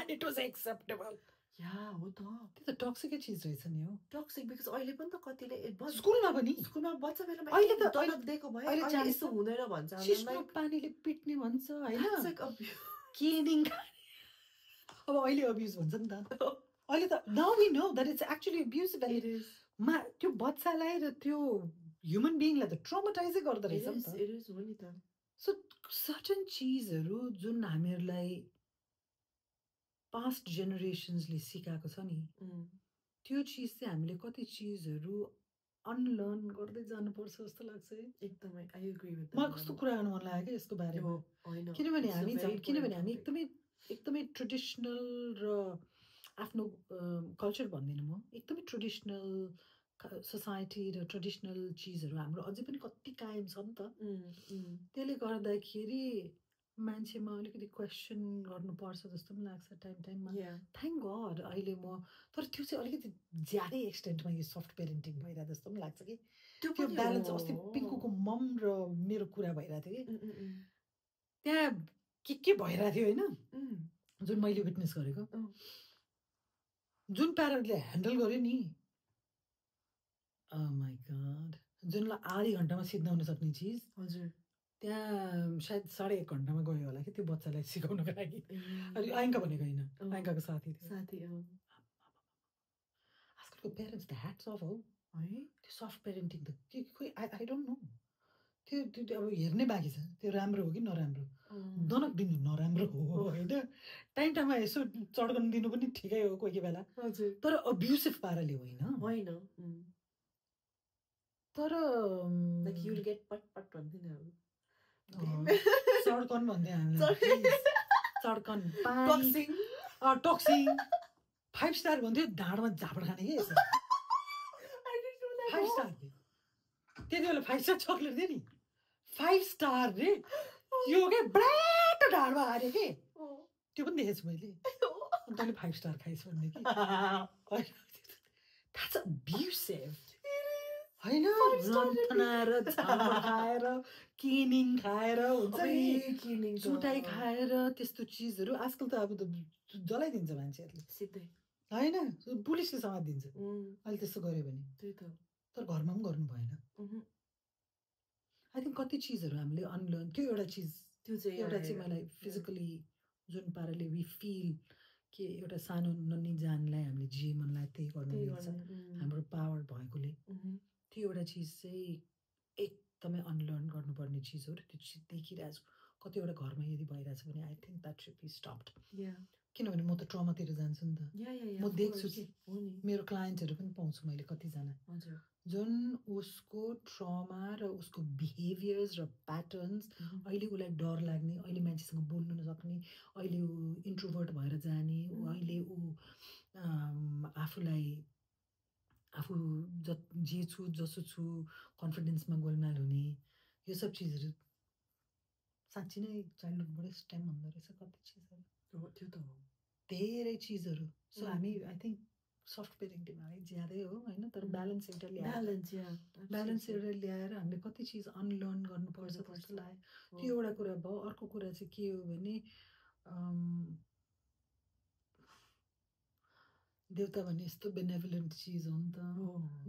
इट वाज एक्सेप्टेबल हो त त्यो त टक्सिकै चिज रहेछ नि हो टक्सिक बिकज अहिले पनि त कतिले स्कुलमा पनि स्कुलमा बच्चा बेलामा अहिले त दलत दिएको भयो अहिले यस्तो हुँदैन भन्छ हामीलाई पानीले पिट्ने भन्छ हैन केनिङ अब अहिले अब्युज भन्छ नि त अहिले त now we know that it's actually abusive it is त्यो बच्चालाई र त्यो ह्युमन बीइङलाई त ट्रमाटाइजै गर्दो रहेछ नि त इट इज हो नि त सो सर्टेन चिजहरू जुन हामीहरूलाई पास्ट जेनेरेसन्सले सिकाएको छ नि त्यो चिज चाहिँ हामीले कति चिजहरू अनलर्न गर्दै जानुपर्छ जस्तो लाग्छ है एकदमै आई एग्री विथ मलाई कस्तो कुरा गर्नु मन लाग्यो यसको बारेमा किनभने हामी एकदमै ट्रेडिसनल र आफ्नो कल्चर भन्दिनँ म एकदमै ट्रेडिसनल सोसाइटी र ट्रेडिसनल चिजहरू हाम्रो अझै पनि कति कायम छ नि त त्यसले गर्दाखेरि मान्छेमा अलिकति क्वेसन गर्नुपर्छ जस्तो पनि लाग्छ टाइममा थ्याङ्क गड अहिले म तर त्यो चाहिँ अलिकति ज्यादै एक्सटेन्टमा यो सफ्ट पेरेन्टिङ भइरहेको जस्तो पनि लाग्छ कि त्यो ब्यालेन्स अस्ति पिङ्कुको मम र मेरो कुरा भइरहेको थियो कि त्यहाँ के भइरहेको थियो होइन जुन मैले विटनेस गरेको जुन प्यारेन्टले ह्यान्डल गर्यो नि माई गड जुनलाई आधी घन्टामा सिद्धाउन सक्ने चिज हजुर त्यहाँ सायद 1.5 घन्टामा गयो होला कि त्यो बच्चालाई सिकाउनको लागि अनि आइङ्का भनेको होइन आइङ्काको साथी थियो आजकलको पेरेन्ट्स त ह्याट्स अफ हो है त्यो सफ्ट पेरेन्टिङ त के खोइ आई डोन्ट नो त्यो अब हेर्नै बाँकी छ त्यो राम्रो हो कि नराम्रो दनक दिनु नराम्रो हो होइन टाइममा यसो चड्कन दिनु पनि ठिकै हो कोही बेला तर अब्युसिभ पाराले होइन तर लाइक यु विल गेट पट भन्दैन सड्कन भन्दै हामीलाई चड्कन पानी टक्सिङ 5 स्टार भन्थ्यो ढाडमा झापड खाने के यसो 5 स्टार त्यति बेला 5 स्टार चक्लेट थियो नि 5 स्टार रे यो के ब्ल्याक ढाडमा हारे के त्यो पनि देखेछु मैले अनि तैँले 5 स्टार खाइस् भन्ने कि That's abusive. होइन रन्थनाएर झापड खाएर किनिङ खाएर हुन्छ नि चुटाइ खाएर त्यस्तो चिजहरू आजकल त अब त जलाइदिन्छ मान्छेहरूले सिधै होइन पुलिसले समात दिन्छ अहिले त्यस्तो गऱ्यो भने तर घरमा पनि गर्नु भएन आई थिङ्क कति चिजहरू हामीले अनलर्न त्यो एउटा चिज एउटा चाहिँ मलाई फिजिकली जुन पाराले वी फिल के एउटा सानो नन्नी जानलाई हामीले जे मनलाई त्यही गर्नु मिल्छ हाम्रो पावर भएकोले त्यो एउटा चिज चाहिँ एकदमै अनलर्न गर्नुपर्ने चिज हो र त्यो चिज देखिरहेको छु कतिवटा घरमा यदि भइरहेछ भने I think that should be stopped किनभने म त ट्रमातिर जान्छु नि त म देख्छु कि मेरो क्लाइन्टहरू पनि पाउँछु मैले कतिजना जुन उसको ट्रमा र उसको बिहेभियर्स र प्याटर्न्स अहिले उसलाई डर लाग्ने अहिले मान्छेसँग बोल्नु नसक्ने अहिले ऊ इन्ट्रोभर्ट भएर जाने अहिले ऊ आफूलाई आफू जे छु जसो छु कन्फिडेन्समा गोलमाल हुने यो सब चिजहरू साँच्ची नै चाइल्डहुडबाटै स्टेम हुँदो रहेछ कति चिजहरू त्यो त हो धेरै चिजहरू सो हामी आई थिङ्क सफ्ट पेरेन्टिङमा अलिक ज्यादै हो होइन तर ब्यालेन्स एउटा ल्याएर हामीले कति चिज अनलर्न गर्नुपर्छ जस्तो लाग्यो त्यो एउटा कुरा भयो अर्को कुरा चाहिँ के हो भने देउता भन्ने यस्तो बेनेभोलेन्ट चिज हो नि त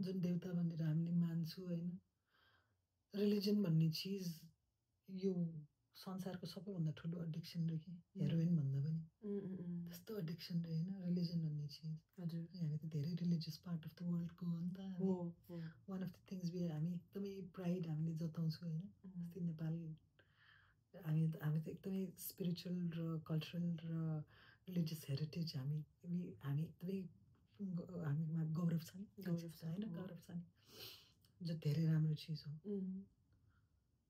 जुन देउता भनेर हामीले मान्छौँ होइन रिलिजन भन्ने चिज यो संसारको सबैभन्दा ठुलो एडिक्सन रह्यो कि हेरोइन भन्दा पनि त्यस्तो एडिक्सन रह्यो होइन रिलिजन भन्ने चिज हामी त धेरै रिलिजियस पार्ट अफ द वर्ल्डको हो नि त वान अफ द थिङ्स हामी एकदमै प्राइड हामीले जताउँछौँ होइन जस्तै नेपाल हामी त एकदमै स्पिरिचुअल र कल्चरल र रिलिजियस हेरिटेज हामी एकदमै हामीमा गौरव छ नि होइन गौरव छ नि जो धेरै राम्रो चिज हो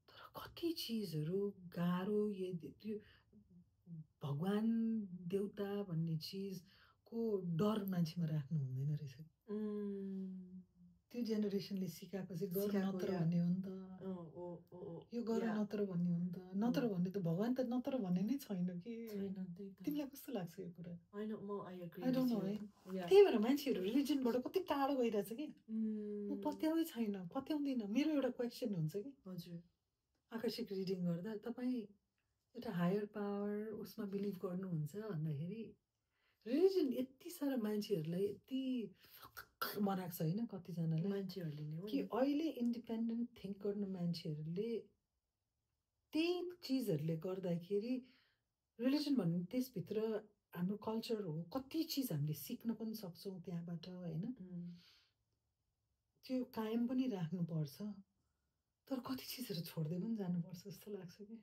तर कति चिजहरू गाह्रो त्यो भगवान देउता भन्ने चिजको डर मान्छेमा राख्नु हुँदैन रहेछ त्यो जेनेरेसनले सिकाएको चाहिँ गर नत्र भन्ने हो नि त यो गर नत्र भन्ने हो नि त नत्र भन्ने त भगवान त नत्र भन्ने नै छैन कि तिमीलाई कस्तो लाग्छ यो कुरा आई डोन्ट नो है त्यही भएर मान्छेहरू रिलिजनबाट कति टाढो गइरहेछ कि म पत्याउनै छैन पत्याउँदिनँ मेरो एउटा क्वेसन हुन्छ कि हजुर आकर्षिक रिडिङ गर्दा तपाईँ एउटा हायर पावर उसमा बिलिभ गर्नुहुन्छ भन्दाखेरि रिलिजन यति साह्रो मान्छेहरूलाई यति बनाएको छ होइन कतिजनालाई मान्छेहरूले कि अहिले इन्डिपेन्डेन्ट थिङ्क गर्नु मान्छेहरूले त्यही चिजहरूले गर्दाखेरि रिलिजन भन्ने त्यसभित्र हाम्रो कल्चर हो कति चिज हामीले सिक्न पनि सक्छौँ त्यहाँबाट होइन त्यो कायम पनि राख्नुपर्छ तर कति चिजहरू छोड्दै पनि जानुपर्छ जस्तो लाग्छ कि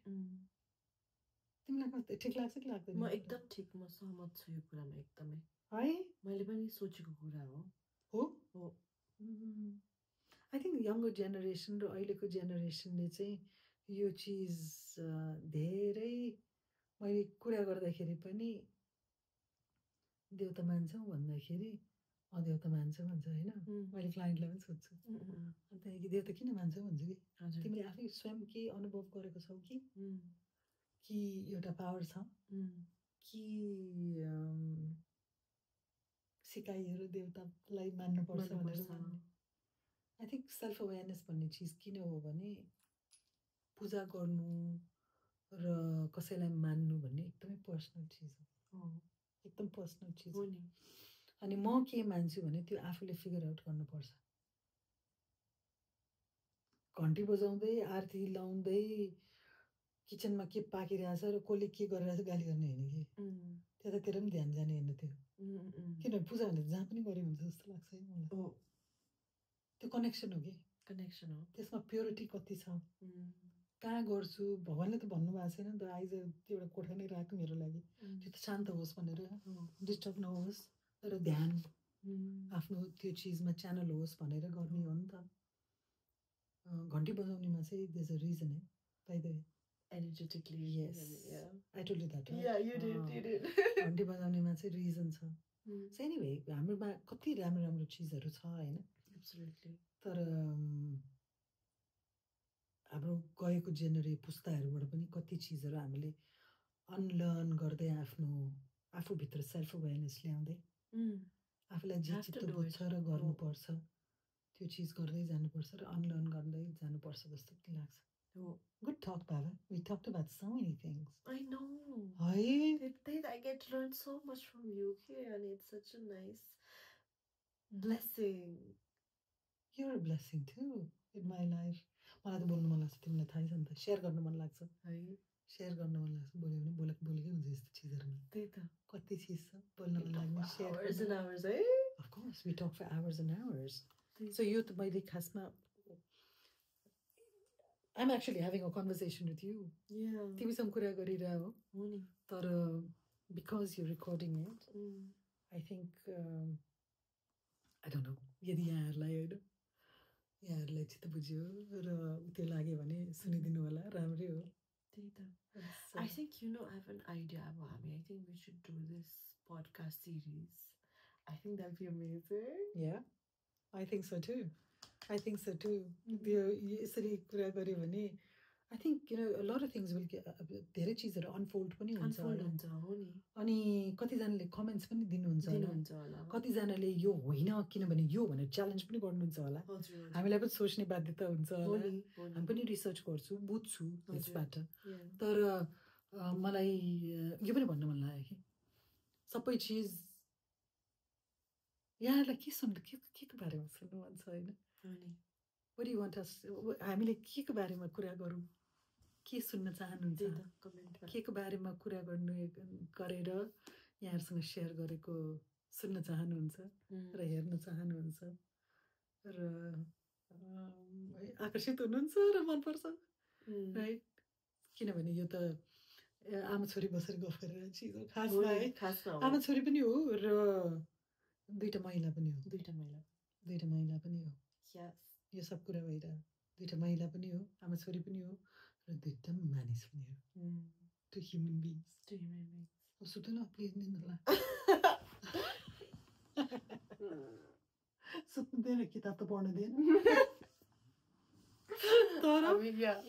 तिमीलाई ठिक लाग्छ कि लाग्दैन म एकदम ठिक म सहमत छु यो कुरामा एकदमै है मैले पनि सोचेको कुरा हो आई थिङ्क यङ्गर जेनेरेसन र अहिलेको जेनेरेसनले चाहिँ यो चिज धेरै मैले कुरा गर्दाखेरि पनि देउता मान्छौँ भन्दाखेरि देउता मान्छौँ भन्छ होइन मैले क्लाइन्टलाई पनि सोध्छु अन्त देउता किन मान्छौँ भन्छु कि तिमीले आफै स्वयं केही अनुभव गरेको छौ कि एउटा पावर छ कि सिकाइहरू देउतालाई मान्नुपर्छ भनेर आई थिङ्क सेल्फ अवेरनेस भन्ने चिज किन हो भने पूजा गर्नु र कसैलाई मान्नु भन्ने एकदमै पर्सनल चिज हो एकदम पर्सनल चिज हो नि अनि म के मान्छु भने त्यो आफूले फिगर आउट गर्नुपर्छ घन्टी बजाउँदै आरती लाउँदै किचनमा के पाकिरहेछ र कसले के गरिरहेछ गाली गर्ने होइन कि त्यतातिर पनि ध्यान जाने होइन त्यो किनभने पूजा भने जहाँ पनि गरे हुन्छ जस्तो लाग्छ है मलाई त्यो कनेक्सन हो कि कनेक्सन हो त्यसमा प्योरिटी कति छ कहाँ गर्छु भगवान्ले त भन्नुभएको छैन नि त आइज त्यो एउटा कोठा नै राख मेरो लागि त्यो त शान्त होस् भनेर डिस्टर्ब नहोस् तर ध्यान आफ्नो त्यो चिजमा च्यानल होस् भनेर गर्ने हो नि त घन्टी बजाउनेमा चाहिँ देयर इज अ रिजन है by the way energetically. Yes. Yeah. I told you that, right? Yeah, you did. You did. घन्टी बजाउनेमा चाहिँ रिजन छ. So anyway, हाम्रोमा कति राम्रो राम्रो चिजहरू छ हैन? Absolutely. तर हाम्रो गएको जेनरे पुस्ताहरूबाट पनि कति चिजहरू हामीले अनलर्न गर्दै आफूभित्र सेल्फ अवेयरनेस ल्याउँदै आफूलाई जे चित्त बुझ्छ र गर्नुपर्छ त्यो चिज गर्दै जानुपर्छ र अनलर्न गर्दै जानुपर्छ जस्तो पनि लाग्छ. Good talk, Baba. We talked about so many things. I know. I get to learn so much from you here, and it's such a nice blessing. You're a blessing too in my life. मलाई त बोल्नु मन लाग्छ, तिमीलाई थाहै छ नि त. सेयर गर्न मन लाग्छ. सेयर गर्न मन लाग्छ. बोल्यो भने बोलेकै हुन्छ यस्तो चिजहरुमा. त्यही त. कति चिज छ बोल्न मन लाग्ने share. Hours and hours, eh? Of course, we talk for hours and hours. So यो त मैले खासमा I'm actually having a conversation with you. Yeah. तिमीसँग कुरा गरिरहा हो. हो नि. तर because you're recording it, I think I don't know. यदि यहाँहरूलाई चित्त बुझ्यो र त्यो लाग्यो भने सुनिदिनु होला, राम्रै हो. त्यही त. I think I have an idea अब हामी I think we should do this podcast series. I think that'll be amazing. Yeah. I think so too. त्यो यसरी कुरा गर्यो भने I think a lot of things will get धेरै चीजहरु unfold पनि हुन्छ हो नि. अनि कति जनाले कमेन्ट्स पनि दिनुहुन्छ होला. कति जनाले यो होइन किनभने यो भनेर च्यालेन्ज पनि गर्नुहुन्छ होला. हामीलाई पनि सोच्ने बाध्यता हुन्छ होला. हामी पनि रिसर्च गर्छु, बुझ्छु यसबाट. तर मलाई यो पनि भन्न मन लाग्यो कि सबै चीज यहाँलाई के को बारेमा सुन्नु मन छ हैन? What do you want us हामीले के को बारेमा कुरा गरौँ? के सुन्न चाहनुहुन्छ? के को बारेमा कुरा गरेर यहाँहरुसँग शेयर गरेको सुन्न चाहनुहुन्छ र हेर्न चाहनुहुन्छ र आकर्षित हुनुहुन्छ र मन पर्छ? राइट? किनभने यो त आमा छोरी बसेर गफ गरेर चीज हो खासमा है. आमा छोरी पनि हो र दुईटा महिला पनि हो. दुईटा महिला पनि हो. Yes. यो सब कुरा भइरा. दुईटा महिला पनि हो, आमा छोरी पनि हो र दुईटा मानिस पनि हो. Two human beings. सुत्नु न प्लिज निन्द्रा. सुत्नु दिएर किताब त पढ्न दिएन.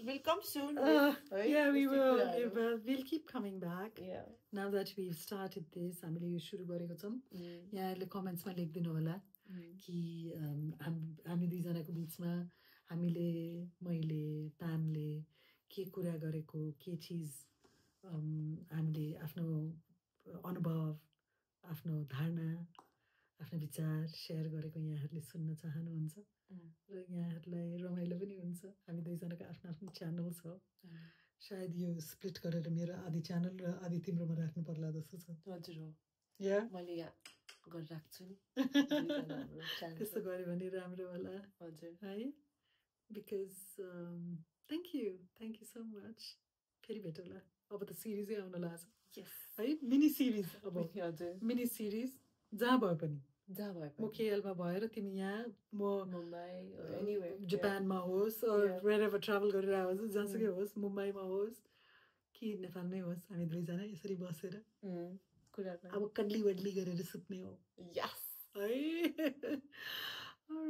We'll come soon. Yeah, we will. We'll keep coming back. Yeah. Now that we've started this, हामीले यो सुरु गरेको छौं. यहाँहरुले कमेन्ट्समा लेख्दिनु होला कि हामी दुई जनाको बीचमा मैले प्यामले के कुरा गरेको, के चीज हामीले आफ्नो अनुभव, आफ्नो धारणा, आफ्नो विचार शेयर गरेको यहाँहरुले सुन्न चाहनुहुन्छ र यहाँहरुलाई रमाइलो पनि हुन्छ. हामी दुई जनाको आफ्नो च्यानल छ. सायद यो स्प्लिट गरेर मेरो आदि च्यानल र आदि तिम्रोमा राख्नु पर्ला जस्तो छ. हजुर हो. या मैले यहाँ गरेर राख्छु नि. त्यस्तो गर्यो भने राम्रो होला. हजुर. है? Because thank you so much. फेरि भेटौँला. अब त सिरिजै आउन लाग्छ. Yes. है? मिनी सिरिज अब. हजुर. मिनी सिरिज जहाँ भए पनि. म केएलमा भएर तिमी यहाँ म मुम्बई anywhere जापानमा होस् or wherever travel गरेर होस्, जहाँसुकै होस्, मुम्बईमा होस् कि नेपालमै होस्, हामी दुई जना यसरी बसेर अब कड्ली वड्ली गरेर सुत्ने हो. Yes. All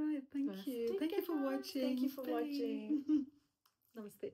right, thank you for watching. Namaste.